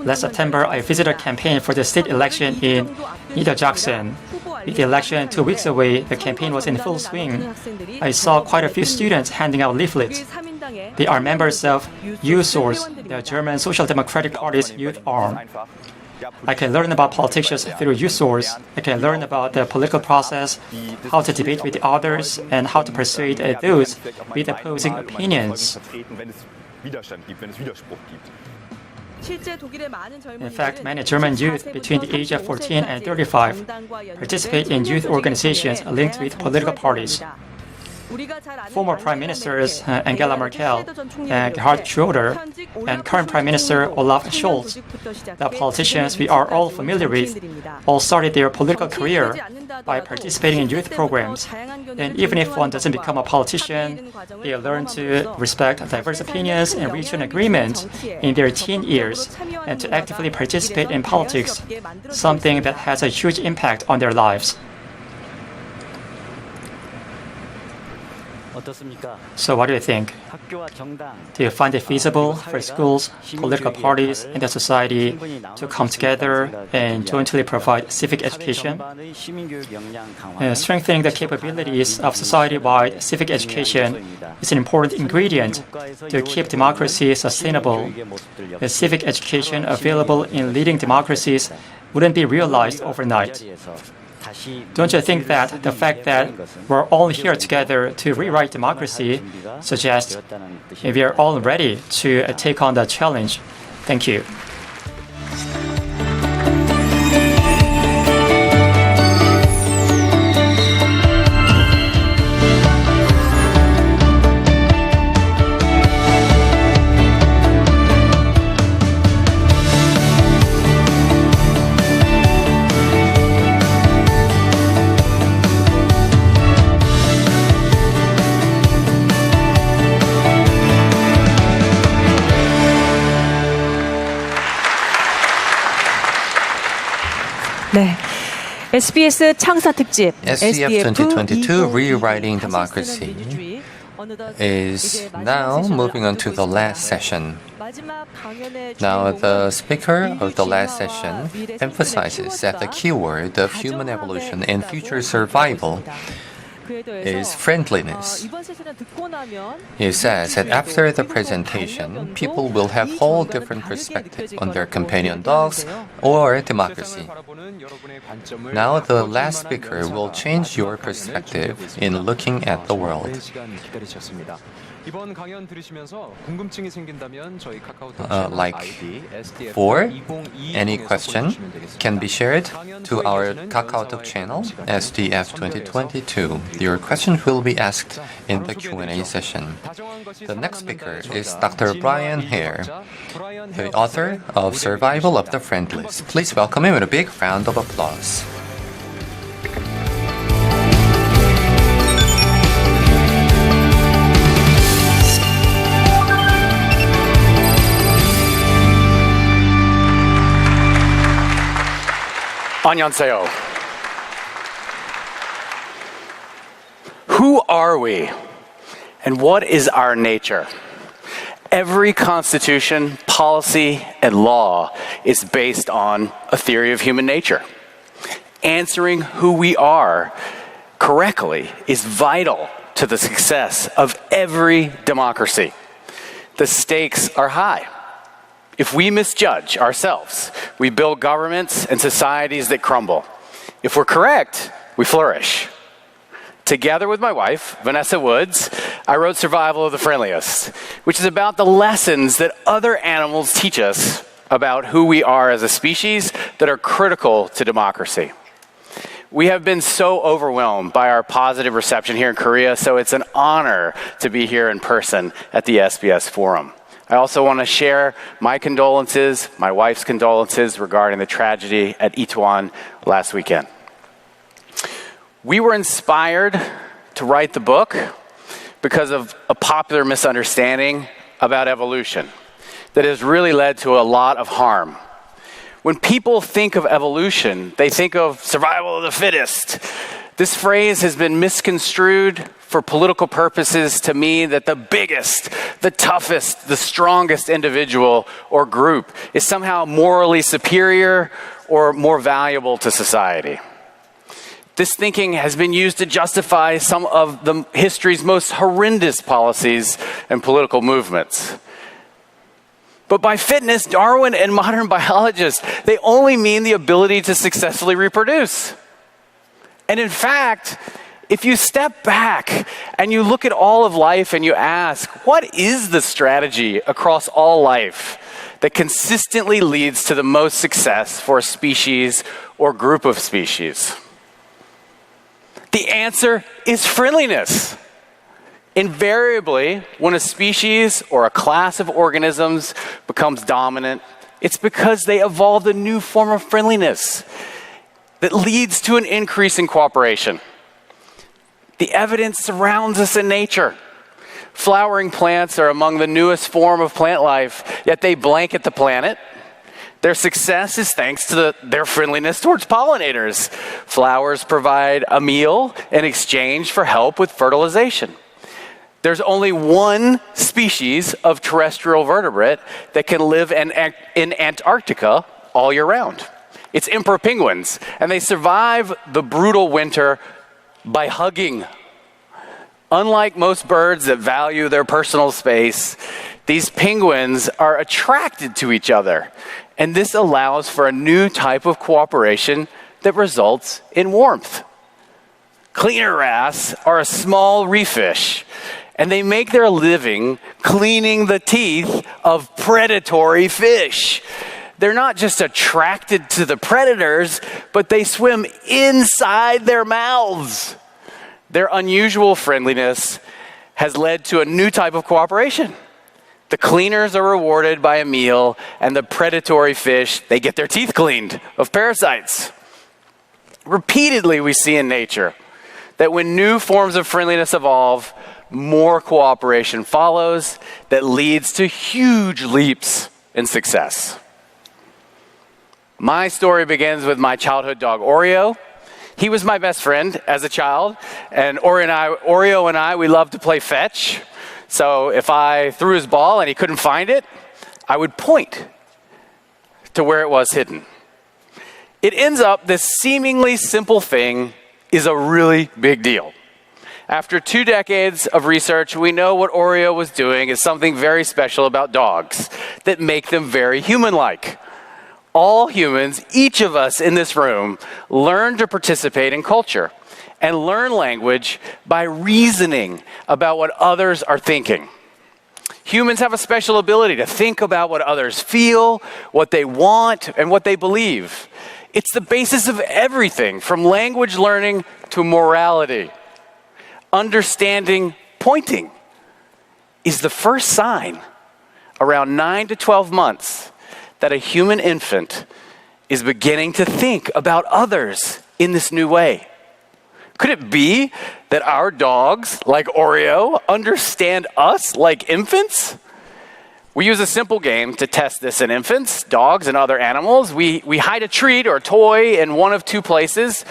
Last September, I visited a campaign for the state election in Niedersachsen. With the election 2 weeks away, the campaign was in full swing. I saw quite a few students handing out leaflets. They are members of uSource, the German Social Democratic Party's youth arm. I can learn about politics through uSource. I can learn about the political process, how to debate with others, and how to persuade those with opposing opinions. In fact, many German youth between the age of 14 and 35 participate in youth organizations linked with political parties. Former Prime Ministers Angela Merkel and Gerhard Schröder and current Prime Minister Olaf Scholz, the politicians we are all familiar with, all started their political career by participating in youth programs. And even if one doesn't become a politician, they learn to respect diverse opinions and reach an agreement in their teen years and to actively participate in politics, something that has a huge impact on their lives. So what do you think? Do you find it feasible for schools, political parties, and the society to come together and jointly provide civic education? Strengthening the capabilities of society-wide civic education is an important ingredient to keep democracy sustainable. The civic education available in leading democracies wouldn't be realized overnight. Don't you think that the fact that we're all here together to rewrite democracy suggests we are all ready to take on the challenge? Thank you. 네. SBS 창사 특집 SDF 2022 Rewriting Democracy is now moving on to the last session. Now, the speaker of the last session emphasizes that the keyword of human evolution and future survival is friendliness. He says that after the presentation, people will have whole different perspectives on their companion dogs or democracy. Now, the last speaker will change your perspective in looking at the world. Any question can be shared to our KakaoTalk channel, SDF 2022. Your questions will be asked in the Q&A session. The next speaker is Dr. Brian Hare, the author of Survival of the Friendless. Please welcome him with a big round of applause. 안녕하세요. Who are we? And what is our nature? Every constitution, policy, and law is based on a theory of human nature. Answering who we are correctly is vital to the success of every democracy. The stakes are high. If we misjudge ourselves, we build governments and societies that crumble. If we're correct, we flourish. Together with my wife, Vanessa Woods, I wrote Survival of the Friendliest, which is about the lessons that other animals teach us about who we are as a species that are critical to democracy. We have been so overwhelmed by our positive reception here in Korea, so it's an honor to be here in person at the SBS Forum. I also want to share my condolences, my wife's condolences regarding the tragedy at Itaewon last weekend. We were inspired to write the book because of a popular misunderstanding about evolution that has really led to a lot of harm. When people think of evolution, they think of survival of the fittest. This phrase has been misconstrued for political purposes to mean that the biggest, the toughest, the strongest individual or group is somehow morally superior or more valuable to society. This thinking has been used to justify some of the history's most horrendous policies and political movements. But by fitness, Darwin and modern biologists, they only mean the ability to successfully reproduce. And in fact, if you step back and you look at all of life and you ask, what is the strategy across all life that consistently leads to the most success for a species or group of species? The answer is friendliness. Invariably, when a species or a class of organisms becomes dominant, it's because they evolved a new form of friendliness that leads to an increase in cooperation. The evidence surrounds us in nature. Flowering plants are among the newest form of plant life, yet they blanket the planet. Their success is thanks to their friendliness towards pollinators. Flowers provide a meal in exchange for help with fertilization. There's only one species of terrestrial vertebrate that can live in Antarctica all year round. It's emperor penguins, and they survive the brutal winter by hugging. Unlike most birds that value their personal space, these penguins are attracted to each other, and this allows for a new type of cooperation that results in warmth. Cleaner wrasse are a small reef fish, and they make their living cleaning the teeth of predatory fish. They're not just attracted to the predators, but they swim inside their mouths. Their unusual friendliness has led to a new type of cooperation. The cleaners are rewarded by a meal, and the predatory fish, they get their teeth cleaned of parasites. Repeatedly, we see in nature that when new forms of friendliness evolve, more cooperation follows that leads to huge leaps in success. My story begins with my childhood dog, Oreo. He was my best friend as a child, and Oreo and I, we loved to play fetch. So if I threw his ball and he couldn't find it, I would point to where it was hidden. It ends up this seemingly simple thing is a really big deal. After 2 decades of research, we know what Oreo was doing is something very special about dogs that make them very human-like. All humans, each of us in this room, learn to participate in culture and learn language by reasoning about what others are thinking. Humans have a special ability to think about what others feel, what they want, and what they believe. It's the basis of everything, from language learning to morality. Understanding pointing is the first sign around 9 to 12 months that a human infant is beginning to think about others in this new way. Could it be that our dogs, like Oreo, understand us like infants? We use a simple game to test this in infants, dogs, and other animals. We hide a treat or a toy in one of 2 places,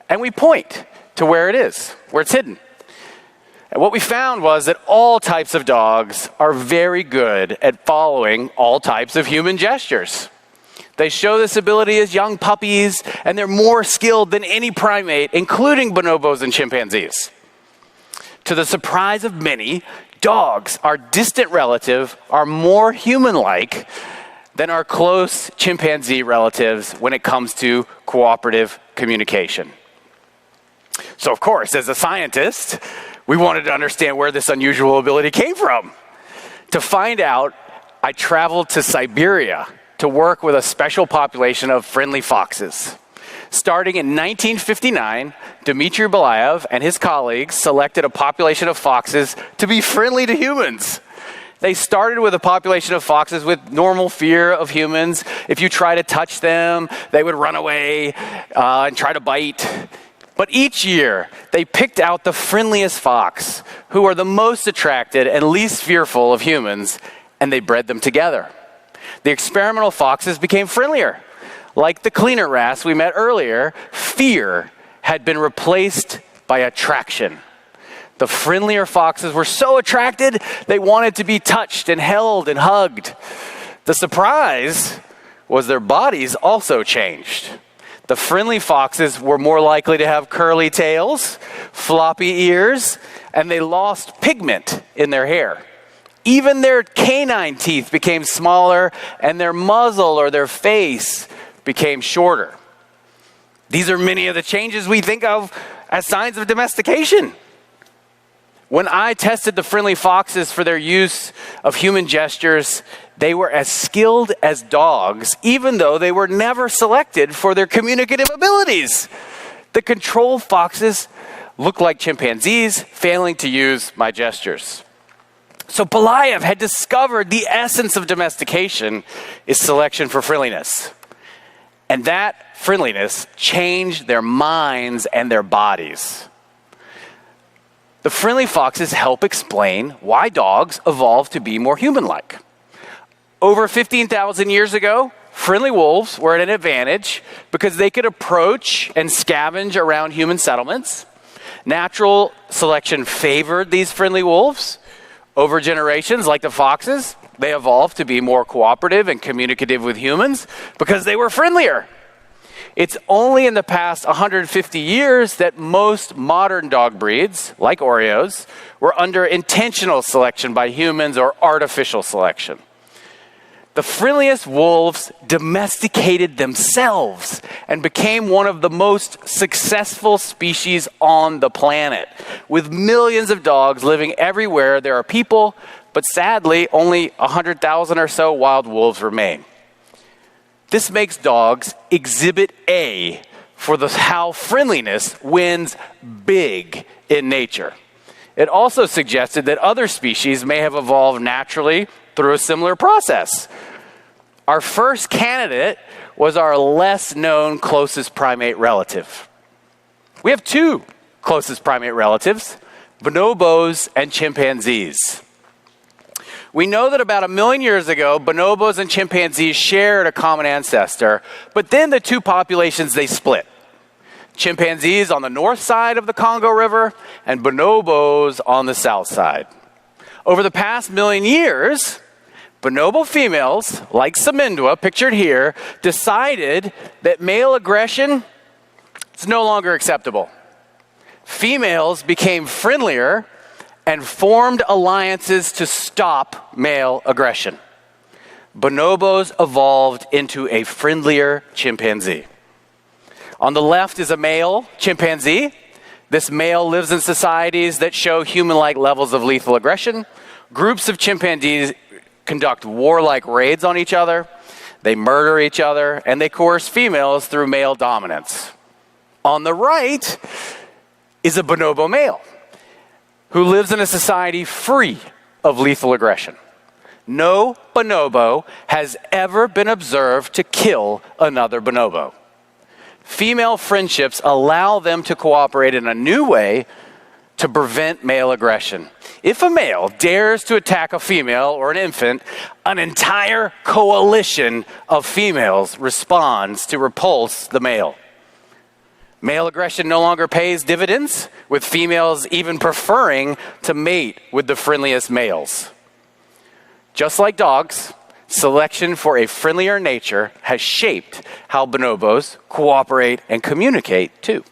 and we point to where it is, where it's hidden. And what we found was that all types of dogs are very good at following all types of human gestures. They show this ability as young puppies, and they're more skilled than any primate, including bonobos and chimpanzees. To the surprise of many, dogs, our distant relative, are more human-like than our close chimpanzee relatives when it comes to cooperative communication. So, of course, as a scientist, we wanted to understand where this unusual ability came from. To find out, I traveled to Siberia to work with a special population of friendly foxes. Starting in 1959, Dmitry Belayev and his colleagues selected a population of foxes to be friendly to humans. They started with a population of foxes with normal fear of humans. If you try to touch them, they would run away and try to bite. But each year, they picked out the friendliest fox, who are the most attracted and least fearful of humans, and they bred them together. The experimental foxes became friendlier. Like the cleaner wrasse we met earlier, fear had been replaced by attraction. The friendlier foxes were so attracted, they wanted to be touched and held and hugged. The surprise was their bodies also changed. The friendly foxes were more likely to have curly tails, floppy ears, and they lost pigment in their hair. Even their canine teeth became smaller, and their muzzle or their face became shorter. These are many of the changes we think of as signs of domestication. When I tested the friendly foxes for their use of human gestures, they were as skilled as dogs, even though they were never selected for their communicative abilities. The control foxes looked like chimpanzees, failing to use my gestures. So Pelayev had discovered the essence of domestication is selection for friendliness. And that friendliness changed their minds and their bodies. The friendly foxes help explain why dogs evolved to be more human-like. Over 15,000 years ago, friendly wolves were at an advantage because they could approach and scavenge around human settlements. Natural selection favored these friendly wolves. Over generations, like the foxes, they evolved to be more cooperative and communicative with humans because they were friendlier. It's only in the past 150 years that most modern dog breeds, like Oreos, were under intentional selection by humans or artificial selection. The friendliest wolves domesticated themselves and became one of the most successful species on the planet. With millions of dogs living everywhere there are people, but sadly, only 100,000 or so wild wolves remain. This makes dogs exhibit A for how friendliness wins big in nature. It also suggested that other species may have evolved naturally through a similar process. Our first candidate was our less known closest primate relative. We have two closest primate relatives, bonobos and chimpanzees. We know that about 1 million years ago, bonobos and chimpanzees shared a common ancestor, but then the two populations, they split. Chimpanzees on the north side of the Congo River and bonobos on the south side. Over the past 1 million years, bonobo females, like Samindwa, pictured here, decided that male aggression is no longer acceptable. Females became friendlier and formed alliances to stop male aggression. Bonobos evolved into a friendlier chimpanzee. On the left is a male chimpanzee. This male lives in societies that show human-like levels of lethal aggression. Groups of chimpanzees conduct warlike raids on each other. They murder each other, and they coerce females through male dominance. On the right is a bonobo male who lives in a society free of lethal aggression. No bonobo has ever been observed to kill another bonobo. Female friendships allow them to cooperate in a new way to prevent male aggression. If a male dares to attack a female or an infant, an entire coalition of females responds to repulse the male. Male aggression no longer pays dividends, with females even preferring to mate with the friendliest males. Just like dogs, selection for a friendlier nature has shaped how bonobos cooperate and communicate too.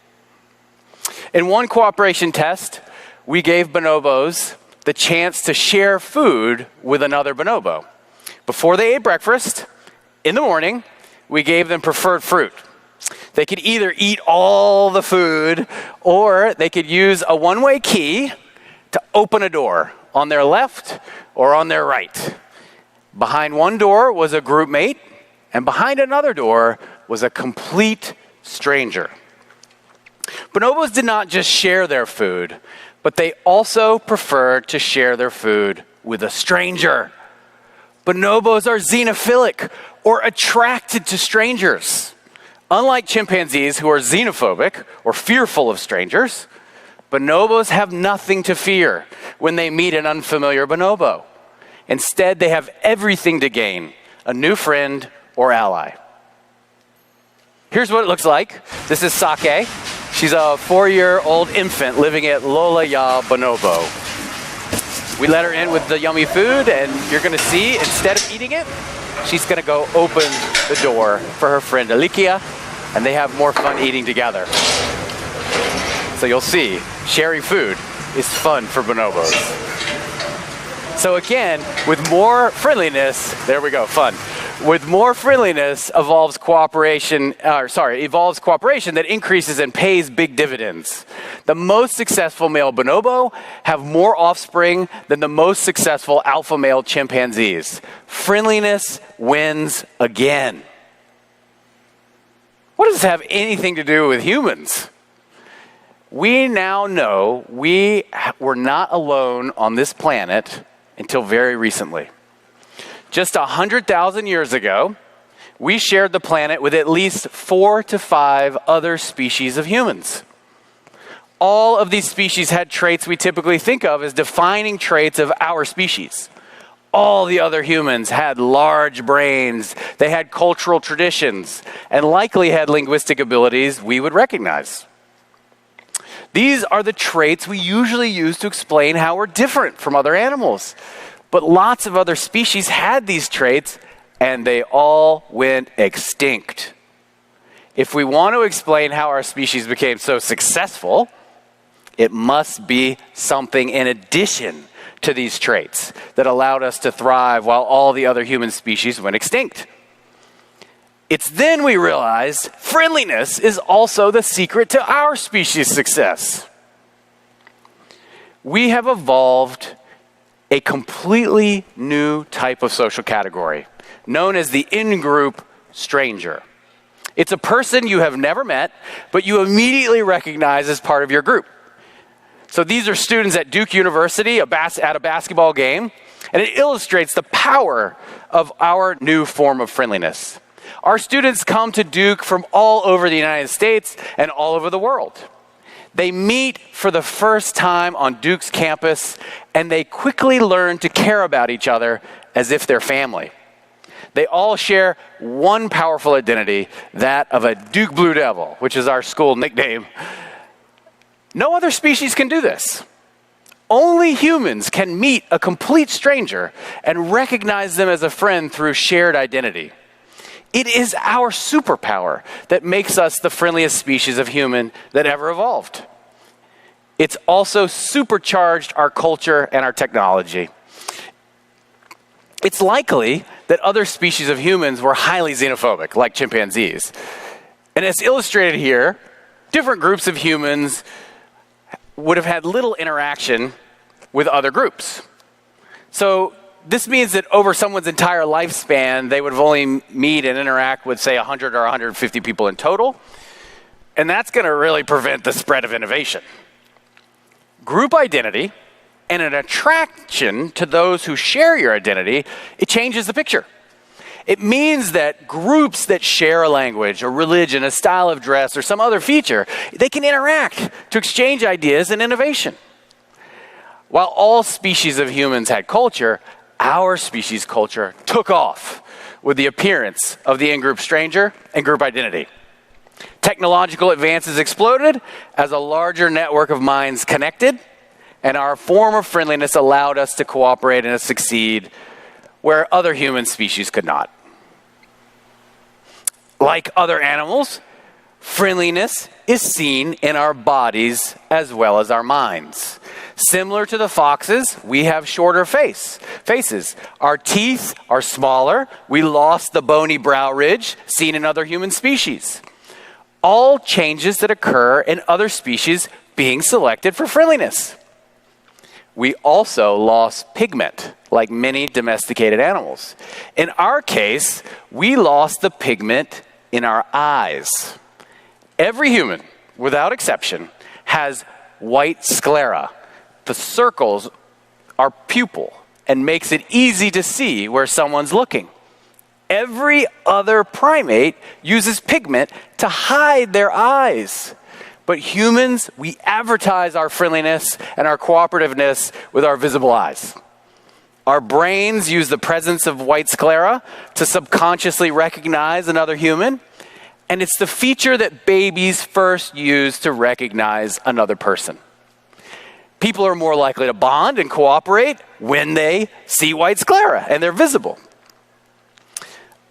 In one cooperation test, we gave bonobos the chance to share food with another bonobo. Before they ate breakfast, in the morning, we gave them preferred fruit. They could either eat all the food or they could use a one-way key to open a door on their left or on their right. Behind one door was a group mate, and behind another door was a complete stranger. Bonobos did not just share their food, but they also preferred to share their food with a stranger. Bonobos are xenophilic or attracted to strangers. Unlike chimpanzees who are xenophobic or fearful of strangers, bonobos have nothing to fear when they meet an unfamiliar bonobo. Instead, they have everything to gain, a new friend or ally. Here's what it looks like. This is Sake. She's a 4-year-old infant living at Lola Ya Bonobo. We let her in with the yummy food, and you're going to see, instead of eating it, she's going to go open the door for her friend Alikia, and they have more fun eating together. So you'll see, sharing food is fun for bonobos. So again, with more friendliness, there we go, fun. With more friendliness evolves cooperation that increases and pays big dividends. The most successful male bonobo have more offspring than the most successful alpha male chimpanzees. Friendliness wins again. What does this have anything to do with humans? We now know we were not alone on this planet until very recently. Just 100,000 years ago, we shared the planet with at least 4 to 5 other species of humans. All of these species had traits we typically think of as defining traits of our species. All the other humans had large brains, they had cultural traditions, and likely had linguistic abilities we would recognize. These are the traits we usually use to explain how we're different from other animals. But lots of other species had these traits, and they all went extinct. If we want to explain how our species became so successful, it must be something in addition to these traits that allowed us to thrive while all the other human species went extinct. It's then we realize friendliness is also the secret to our species' success. We have evolved a completely new type of social category known as the in-group stranger. It's a person you have never met, but you immediately recognize as part of your group. So these are students at Duke University at a basketball game, and it illustrates the power of our new form of friendliness. Our students come to Duke from all over the United States and all over the world. They meet for the first time on Duke's campus, and they quickly learn to care about each other as if they're family. They all share one powerful identity, that of a Duke Blue Devil, which is our school nickname. No other species can do this. Only humans can meet a complete stranger and recognize them as a friend through shared identity. It is our superpower that makes us the friendliest species of human that ever evolved. It's also supercharged our culture and our technology. It's likely that other species of humans were highly xenophobic, like chimpanzees. And as illustrated here, different groups of humans would have had little interaction with other groups. So this means that over someone's entire lifespan, they would have only meet and interact with, say, 100 or 150 people in total. And that's going to really prevent the spread of innovation. Group identity and an attraction to those who share your identity, it changes the picture. It means that groups that share a language, a religion, a style of dress, or some other feature, they can interact to exchange ideas and innovation. While all species of humans had culture, our species' culture took off with the appearance of the in-group stranger and group identity. Technological advances exploded as a larger network of minds connected, and our form of friendliness allowed us to cooperate and to succeed where other human species could not. Like other animals, friendliness is seen in our bodies as well as our minds. Similar to the foxes, we have shorter faces. Our teeth are smaller. We lost the bony brow ridge seen in other human species. All changes that occur in other species being selected for friendliness. We also lost pigment, like many domesticated animals. In our case, we lost the pigment in our eyes. Every human, without exception, has white sclera. The circles are pupil and makes it easy to see where someone's looking. Every other primate uses pigment to hide their eyes. But humans, we advertise our friendliness and our cooperativeness with our visible eyes. Our brains use the presence of white sclera to subconsciously recognize another human, and it's the feature that babies first use to recognize another person. People are more likely to bond and cooperate when they see white sclera and they're visible.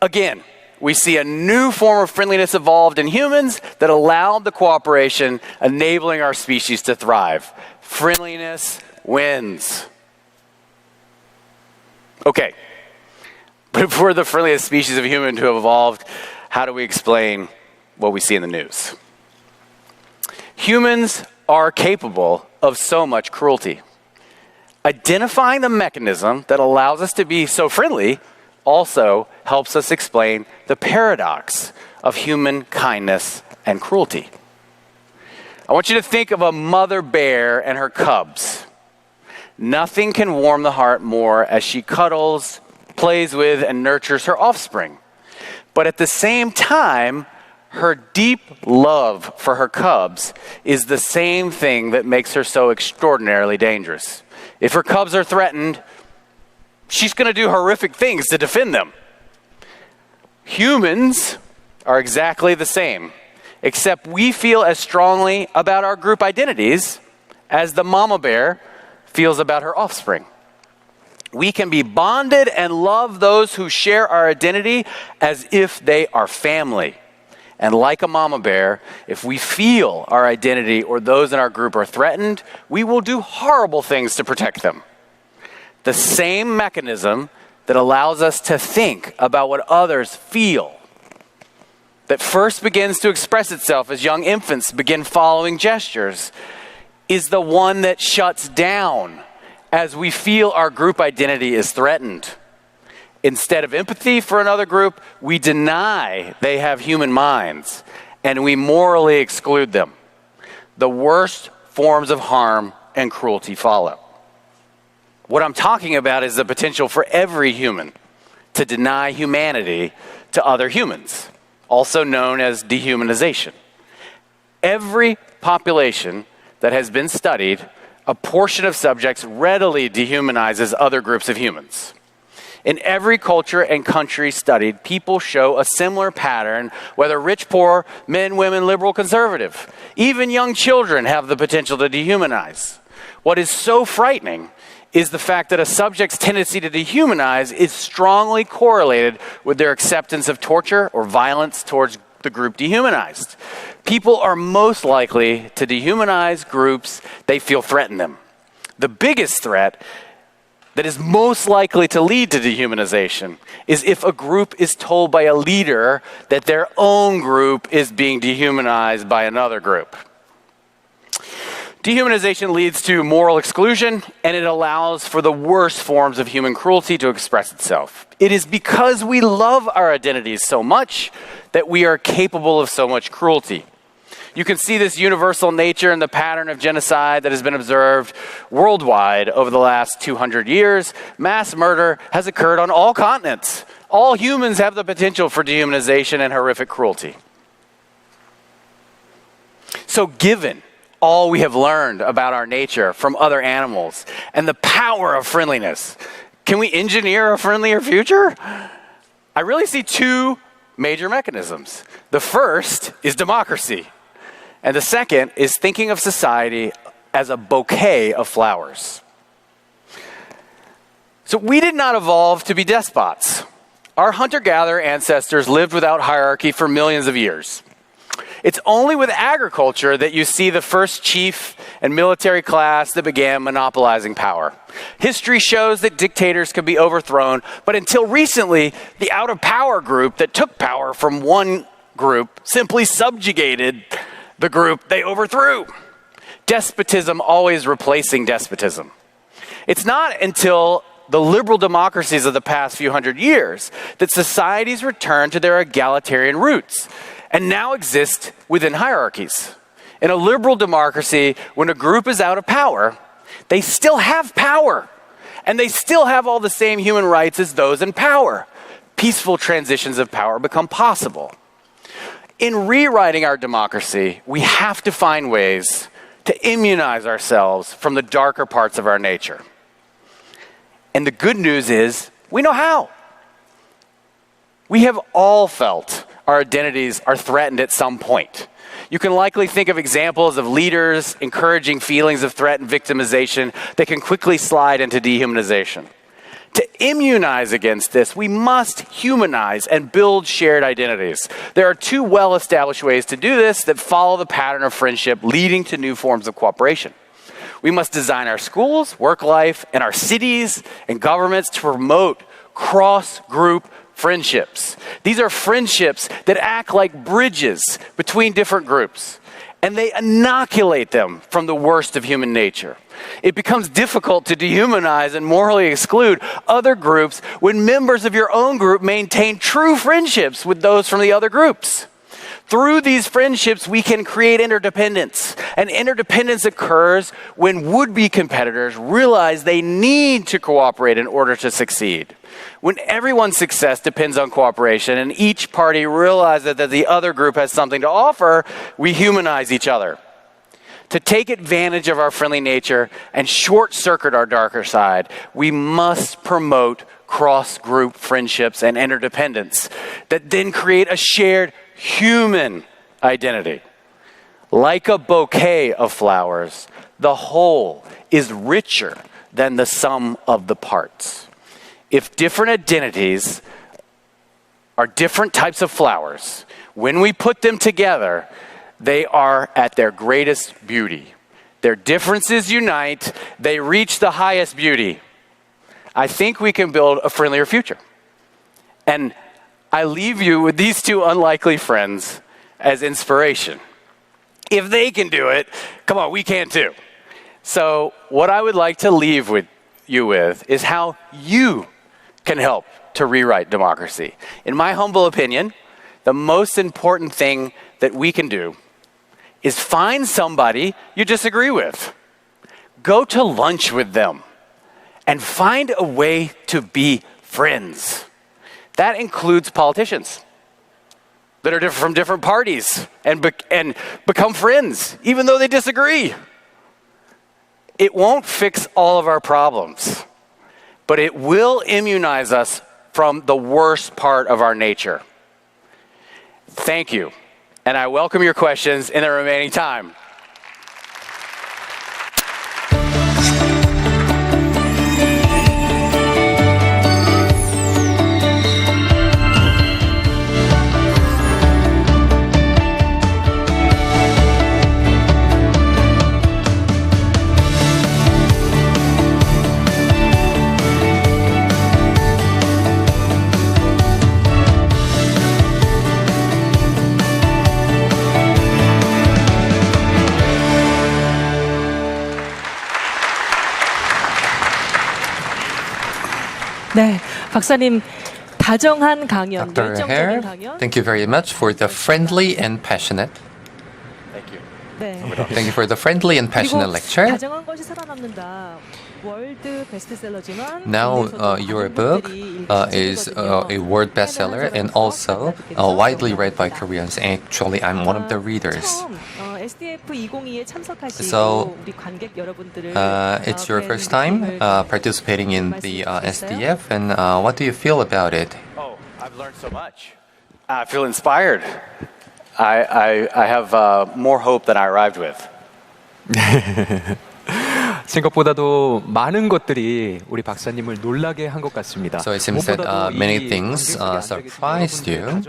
Again, we see a new form of friendliness evolved in humans that allowed the cooperation, enabling our species to thrive. Friendliness wins. Okay, but if we're the friendliest species of human to have evolved, how do we explain what we see in the news? Humans are capable of so much cruelty. Identifying the mechanism that allows us to be so friendly also helps us explain the paradox of human kindness and cruelty. I want you to think of a mother bear and her cubs. Nothing can warm the heart more as she cuddles, plays with, and nurtures her offspring. But at the same time, her deep love for her cubs is the same thing that makes her so extraordinarily dangerous. If her cubs are threatened, she's going to do horrific things to defend them. Humans are exactly the same, except we feel as strongly about our group identities as the mama bear feels about her offspring. We can be bonded and love those who share our identity as if they are family. And like a mama bear, if we feel our identity or those in our group are threatened, we will do horrible things to protect them. The same mechanism that allows us to think about what others feel, that first begins to express itself as young infants begin following gestures, is the one that shuts down as we feel our group identity is threatened. Instead of empathy for another group, we deny they have human minds, and we morally exclude them. The worst forms of harm and cruelty follow. What I'm talking about is the potential for every human to deny humanity to other humans, also known as dehumanization. Every population that has been studied, a portion of subjects readily dehumanizes other groups of humans. In every culture and country studied, people show a similar pattern, whether rich, poor, men, women, liberal, conservative. Even young children have the potential to dehumanize. What is so frightening is the fact that a subject's tendency to dehumanize is strongly correlated with their acceptance of torture or violence towards the group dehumanized. People are most likely to dehumanize groups they feel threaten them. The biggest threat that is most likely to lead to dehumanization is if a group is told by a leader that their own group is being dehumanized by another group. Dehumanization leads to moral exclusion, and it allows for the worst forms of human cruelty to express itself. It is because we love our identities so much that we are capable of so much cruelty. You can see this universal nature in the pattern of genocide that has been observed worldwide over the last 200 years. Mass murder has occurred on all continents. All humans have the potential for dehumanization and horrific cruelty. So given all we have learned about our nature from other animals and the power of friendliness, can we engineer a friendlier future? I really see two major mechanisms. The first is democracy. And the second is thinking of society as a bouquet of flowers. So we did not evolve to be despots. Our hunter-gatherer ancestors lived without hierarchy for millions of years. It's only with agriculture that you see the first chief and military class that began monopolizing power. History shows that dictators could be overthrown, but until recently, the out-of-power group that took power from one group simply subjugated the group they overthrew. Despotism always replacing despotism. It's not until the liberal democracies of the past few hundred years that societies return to their egalitarian roots and now exist within hierarchies. In a liberal democracy, when a group is out of power, they still have power, and they still have all the same human rights as those in power. Peaceful transitions of power become possible. In rewriting our democracy, we have to find ways to immunize ourselves from the darker parts of our nature. And the good news is, we know how. We have all felt our identities are threatened at some point. You can likely think of examples of leaders encouraging feelings of threat and victimization that can quickly slide into dehumanization. To immunize against this, we must humanize and build shared identities. There are two well-established ways to do this that follow the pattern of friendship leading to new forms of cooperation. We must design our schools, work life, and our cities and governments to promote cross-group friendships. These are friendships that act like bridges between different groups, and they inoculate them from the worst of human nature. It becomes difficult to dehumanize and morally exclude other groups when members of your own group maintain true friendships with those from the other groups. Through these friendships, we can create interdependence. And interdependence occurs when would-be competitors realize they need to cooperate in order to succeed. When everyone's success depends on cooperation and each party realizes that the other group has something to offer, we humanize each other. To take advantage of our friendly nature and short-circuit our darker side, we must promote cross-group friendships and interdependence that then create a shared human identity. Like a bouquet of flowers, the whole is richer than the sum of the parts. If different identities are different types of flowers, when we put them together, they are at their greatest beauty. Their differences unite, they reach the highest beauty. I think we can build a friendlier future. And I leave you with these two unlikely friends as inspiration. If they can do it, come on, we can too. So what I would like to leave with you with is how you can help to rewrite democracy. In my humble opinion, the most important thing that we can do is find somebody you disagree with. Go to lunch with them and find a way to be friends. That includes politicians that are from different parties and become friends, even though they disagree. It won't fix all of our problems, but it will immunize us from the worst part of our nature. Thank you, and I welcome your questions in the remaining time. 네, 박사님 다정한 강연, Dr. 열정적인 Hare, 강연. thank you very much for the friendly and passionate. Thank you. 네. Thank you for the friendly and passionate 그리고 lecture. 다정한 것이 살아남는다. 월드 베스트셀러지만 Now, your book is a world bestseller and also widely read by Koreans. Actually, I'm one of the readers. SDF 2022에 참석하시고 So, 우리 관객 여러분들을 it's your first time participating in the SDF, and what do you feel about it? Oh, I've learned so much. I feel inspired. I have more hope than I arrived with. 생각보다도 많은 것들이 우리 박사님을 놀라게 한 것 같습니다. So it seems that many things surprised you.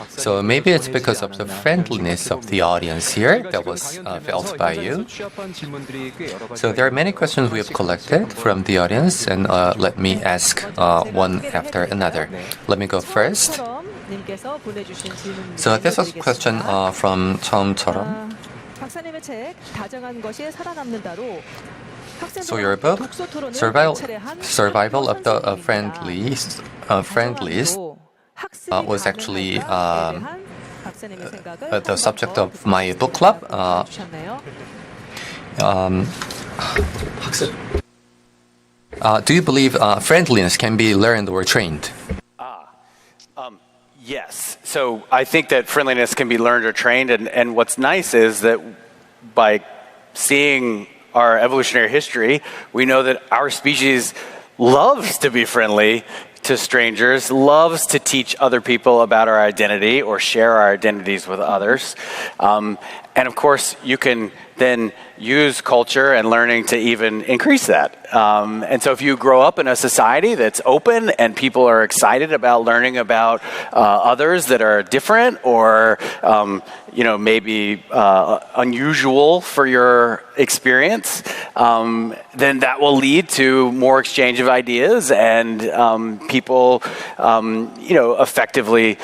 So maybe it's because of the friendliness of the audience here that was felt by you. So there are many questions we have collected from the audience, and let me ask one after another. Let me go first. So this is a question from 처음처럼. 박사님의 책 다정한 것이 살아남는다로 So your book, Survival of the Friendlies, was actually the subject of my book club. Do you believe friendliness can be learned or trained? Yes. So I think that friendliness can be learned or trained. And what's nice is that by seeing our evolutionary history, we know that our species loves to be friendly to strangers, loves to teach other people about our identity or share our identities with others. And of course, you can then use culture and learning to even increase that. And so if you grow up in a society that's open and people are excited about learning about others that are different or maybe unusual for your experience, then that will lead to more exchange of ideas and people effectively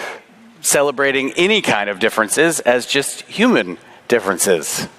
celebrating any kind of differences as just human differences.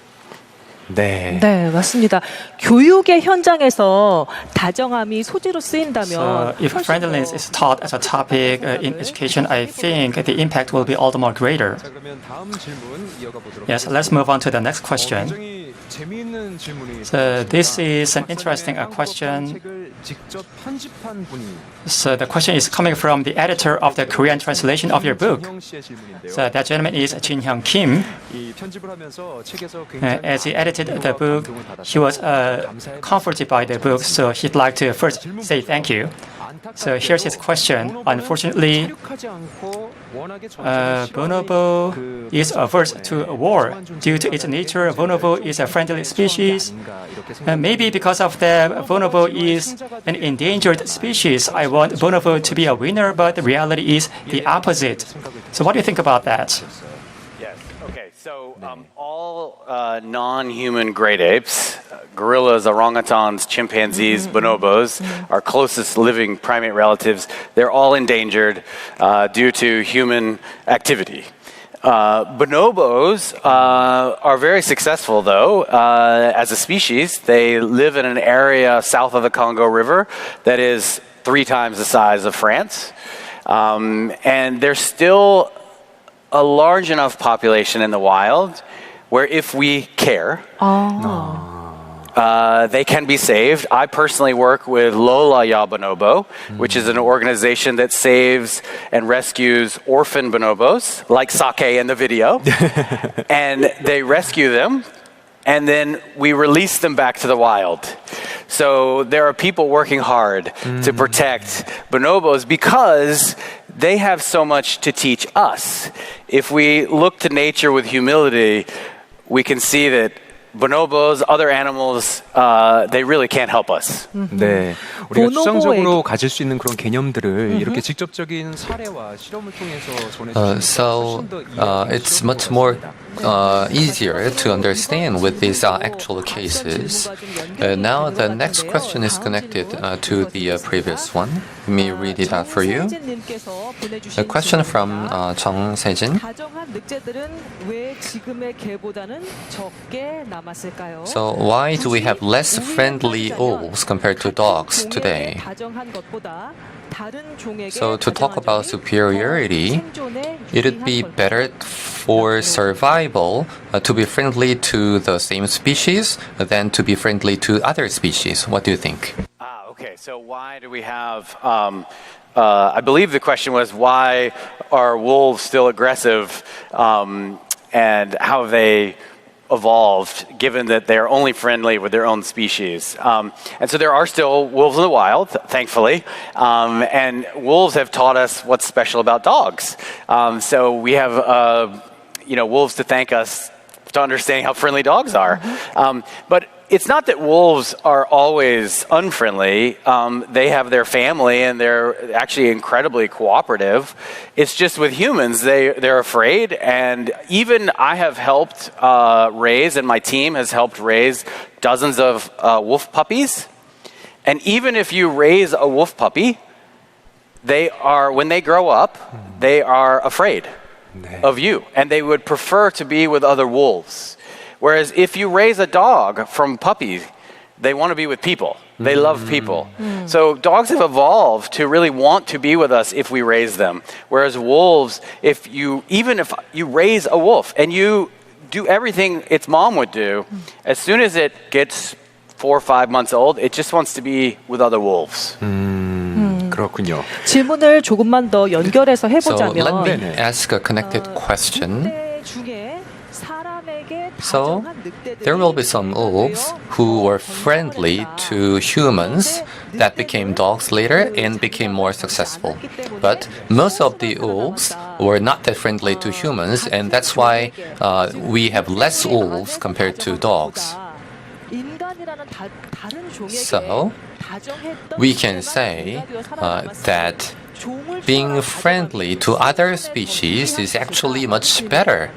네. 네, 맞습니다. 교육의 현장에서 다정함이 소재로 쓰인다면 So if friendliness is taught as a topic in education, I think the impact will be all the more greater. 자, 그러면 다음 질문 이어가 보도록 Yes, let's move on to the next question. 굉장히 재미있는 질문이 So this is an interesting question. 책을 직접 편집한 분이 So the question is coming from the editor of the Korean translation of your book. 진형 씨의 질문인데요. So that gentleman is Jin-hyung Kim. 이 편집을 하면서 책에서 굉장히 As he edited the book, he was comforted by the book, so he'd like to first say thank you. So here's his question. Unfortunately, bonobo is averse to war. Due to its nature, bonobo is a friendly species. Maybe because of that, bonobo is an endangered species. I want bonobo to be a winner, but the reality is the opposite. So what do you think about that? Yes. Okay. So all non-human great apes, gorillas, orangutans, chimpanzees, bonobos, our closest living primate relatives, they're all endangered due to human activity. Bonobos are very successful, though, as a species. They live in an area south of the Congo River that is 3 times the size of France. And there's still a large enough population in the wild where if we care, they can be saved. I personally work with Lola Ya Bonobo, which is an organization that saves and rescues orphan bonobos, like Sake in the video. And they rescue them, and then we release them back to the wild. So there are people working hard to protect bonobos because they have so much to teach us. If we look to nature with humility, we can see that bonobos, other animals, they really can't help us. 네, 우리가 추상적으로 가질 수 있는 그런 개념들을 이렇게 직접적인 사례와 실험을 통해서 전해주시는 So it's much more easier to understand with these actual cases. Now the next question is connected to the previous one. Let me read it out for you. A question from Jung Se-jin. 다정한 늑대들은 왜 지금의 개보다는 적게 남았을까요? So why do we have less friendly wolves compared to dogs today? 다정한 것보다 다른 종에게 So to talk about superiority, it would be better for survival to be friendly to the same species than to be friendly to other species. What do you think? Okay, so why do we have, I believe the question was, why are wolves still aggressive and how have they evolved given that they're only friendly with their own species? And so there are still wolves in the wild, thankfully, and wolves have taught us what's special about dogs. So we have, wolves to thank us to understanding how friendly dogs are. But it's not that wolves are always unfriendly. They have their family and they're actually incredibly cooperative. It's just with humans, they're afraid. And even I have helped raise, and my team has helped raise dozens of wolf puppies. And even if you raise a wolf puppy, when they grow up, they are afraid of you. And they would prefer to be with other wolves. Whereas if you raise a dog from puppies, they want to be with people. They love people. So dogs have evolved to really want to be with us if we raise them. Whereas wolves, even if you raise a wolf and you do everything its mom would do, as soon as it gets 4 or 5 months old, it just wants to be with other wolves. 그렇군요. 질문을 조금만 더 연결해서 So let me 해보자면 ask a connected question. 늑대 중에 사람에게 So there will be some wolves who were friendly to humans that became dogs later and became more successful. But most of the wolves were not that friendly to humans, and that's why we have less wolves compared to dogs. So we can say that being friendly to other species is actually much better.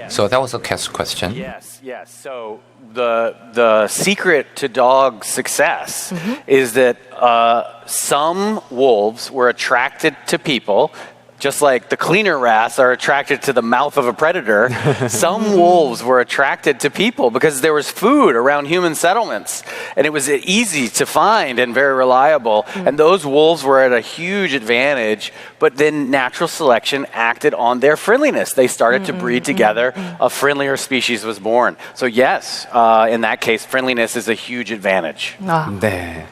So that was a question. Yes. So the secret to dog success is that some wolves were attracted to people. Just like the cleaner rats are attracted to the mouth of a predator, some wolves were attracted to people because there was food around human settlements. And it was easy to find and very reliable. And those wolves were at a huge advantage. But then natural selection acted on their friendliness. They started to breed together. A friendlier species was born. So yes, in that case, friendliness is a huge advantage. 네.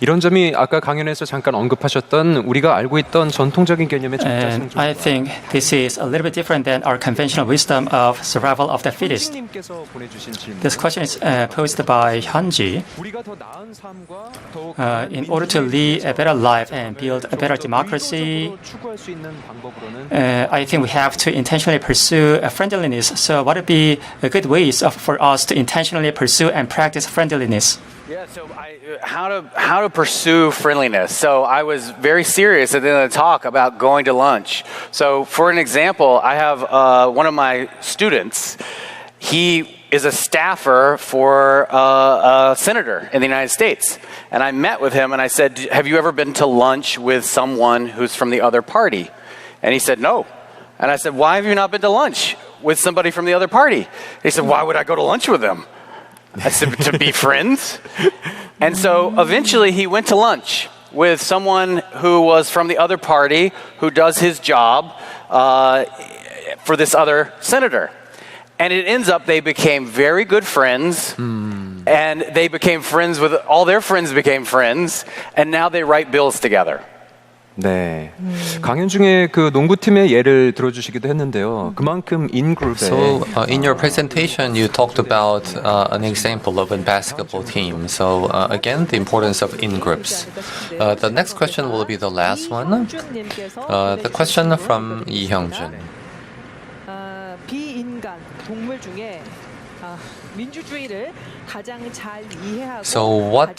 이런 점이 아까 강연에서 잠깐 언급하셨던 우리가 알고 있던 전통적인 개념의 And I think this is a little bit different than our conventional wisdom of survival of the fittest. 님께서 보내주신 질문. This question is posed by Hyunji. 우리가 더 나은 삶과 더욱 In order to lead a better life and build a better democracy, 추구할 수 있는 방법으로는 I think we have to intentionally pursue friendliness. So what would be good ways for us to intentionally pursue and practice friendliness? Yeah, so how to pursue friendliness. So I was very serious at the end of the talk about going to lunch. So for an example, I have one of my students. He is a staffer for a senator in the United States. And I met with him and I said, have you ever been to lunch with someone who's from the other party? And he said, no. And I said, why have you not been to lunch with somebody from the other party? He said, why would I go to lunch with them? I said, to be friends. And so eventually he went to lunch with someone who was from the other party who does his job for this other senator. And it ends up they became very good friends. And they became friends with all their friends became friends. And now they write bills together. 네. 강연 중에 그 농구팀의 예를 들어주시기도 했는데요. 그만큼 인그룹에 So in your presentation, you talked about an example of a basketball team. So again, the importance of in-groups. The next question will be the last one. The question from 이형준. 비인간 동물 중에 민주주의를 가장 잘 이해하고 So what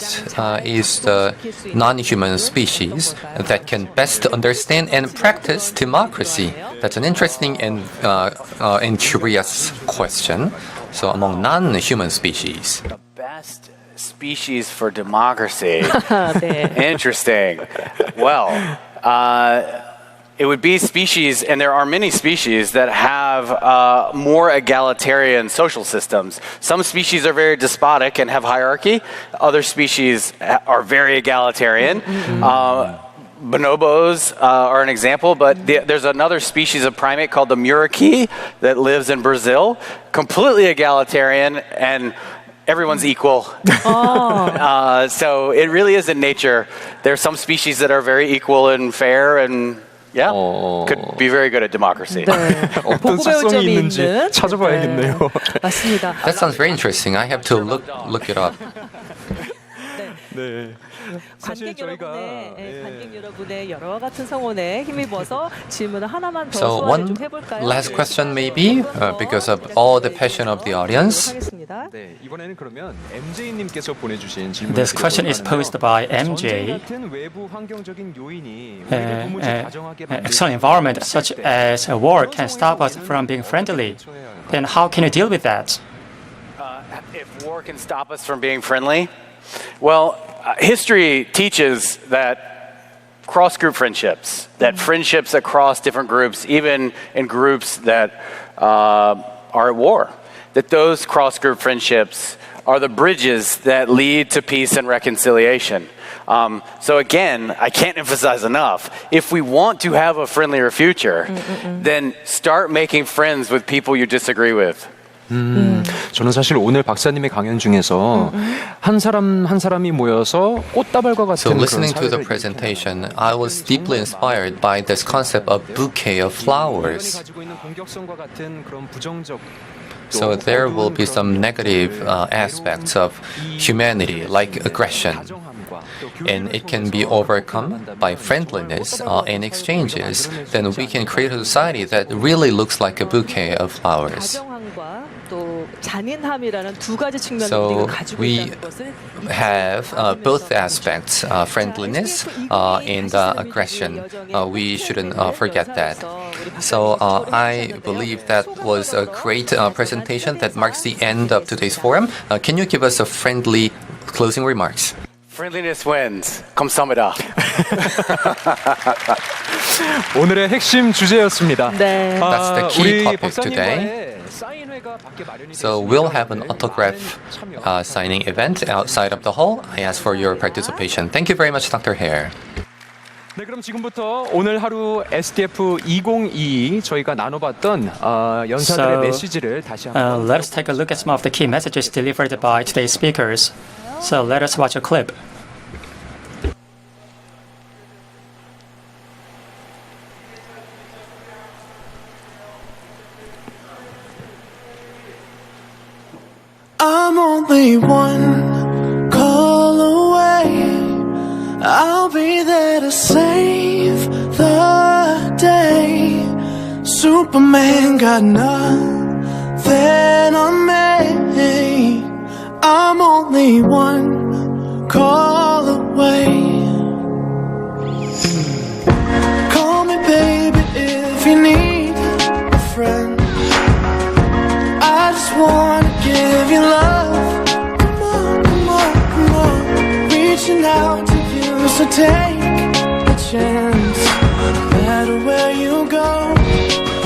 is the non-human species that can best understand and practice democracy? That's an interesting and curious question. So among non-human species. The best species for democracy. 네. Interesting. Well, it would be species, and there are many species that have more egalitarian social systems. Some species are very despotic and have hierarchy. Other species are very egalitarian. Bonobos are an example, but there's another species of primate called the muriqui that lives in Brazil, completely egalitarian, and everyone's equal. So it really is in nature. There are some species that are very equal and fair and could be very good at democracy. 네. 어떤 보고 배울 특성이 점이 있는지 있는 찾아봐야겠네요. 네. 맞습니다. That sounds very interesting. I have to look it up. 네. 사실 관객 여러분의 여러 같은 성원에 힘입어서 질문을 하나만 더 So 소화를 one 좀 해볼까요? last question maybe because of all the passion of the audience. 하겠습니다. 네, 이번에는 그러면 MJ님께서 보내주신 질문. This question is posed by MJ. 같은 외부 환경적인 요인이 External environment such as a war can stop us from being friendly. Then how can you deal with that? If war can stop us from being friendly, well, history teaches that cross-group friendships, that friendships across different groups, even in groups that are at war, that those cross-group friendships are the bridges that lead to peace and reconciliation. So again, I can't emphasize enough, if we want to have a friendlier future, then start making friends with people you disagree with. 저는 사실 오늘 박사님의 강연 중에서 한 사람 한 사람이 모여서 꽃다발과 같은 So listening to 그런 the 사회를 presentation, I was deeply inspired by this concept of bouquet of flowers. 가지고 있는 공격성과 같은 그런 부정적 So there will be some negative aspects of humanity, like aggression. And it can be overcome by friendliness and exchanges. Then we can create a society that really looks like a bouquet of flowers. 다정함과 또 잔인함이라는 두 가지 측면을 So 우리가 가지고 we 있다는 것을 have both aspects, friendliness and aggression. We shouldn't forget that. So I believe that was a great presentation that marks the end of today's forum. Can you give us a friendly closing remarks? Friendliness wins. 감사합니다. 오늘의 핵심 주제였습니다. 네. That's the key 우리 topic today. 박사님과의 사인회가 밖에 마련이 So we'll have an autograph signing event outside of the hall. I ask for your participation. Thank you very much, Dr. Hare. 네, 그럼 지금부터 오늘 하루 SDF 2022 저희가 나눠봤던 연사들의 So, 메시지를 다시 한번 Let us take a look at some of the key messages delivered by today's speakers. So let us watch a clip. I'm only one call away. I'll be there to save the day. Superman got nothing on me. I'm only one call away. Call me baby if you need a friend. I just wanna give you love. Come on, come on, come on. Reaching out to you, so take a chance. No matter where you go,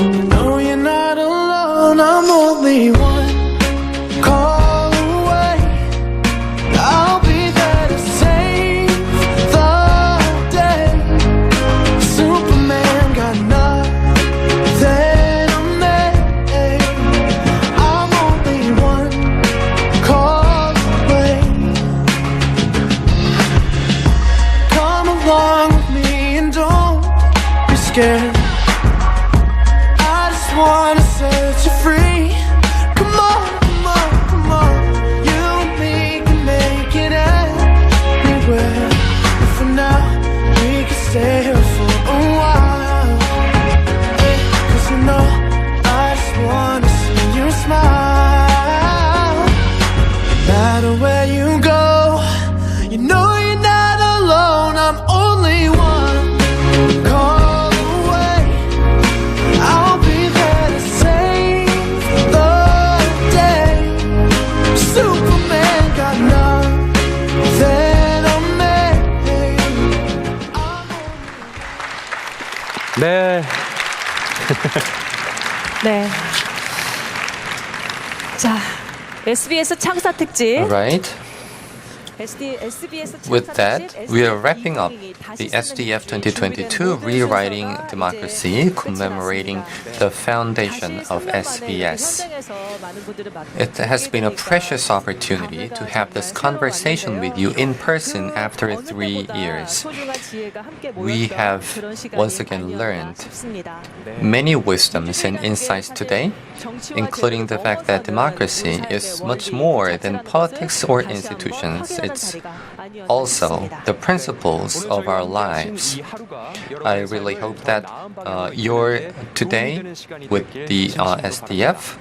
you know you're not alone. I'm only one call away. I'll be there to save the day. Superman got nothing on me. I'm only one call away. Come along with me and don't be scared. I just wanna set you free. Come on, come on, come on. You and me can make it anywhere. And for now, we can stay here for a while. Hey, 'cause you know, I just wanna see you smile. No matter where you go, you know you're not alone. I'm only one call away. I'll be there to save the day. Superman got nothing on me. 네. 네. 자, SBS 창사 특집. All right. SBS With that, we are wrapping up the SDF 2022 Rewriting Democracy, commemorating the foundation of SBS. It has been a precious opportunity to have this conversation with you in person after 3 years. We have once again learned many wisdoms and insights today, including the fact that democracy is much more than politics or institutions. It's also the principles of our lives. I really hope that your today with the SDF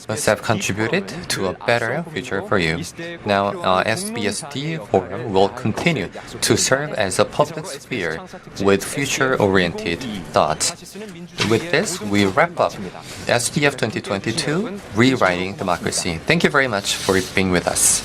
must have contributed to a better future for you. Now, SBSD Forum will continue to serve as a public sphere with future-oriented thoughts. With this, we wrap up SDF 2022 Rewriting Democracy. Thank you very much for being with us.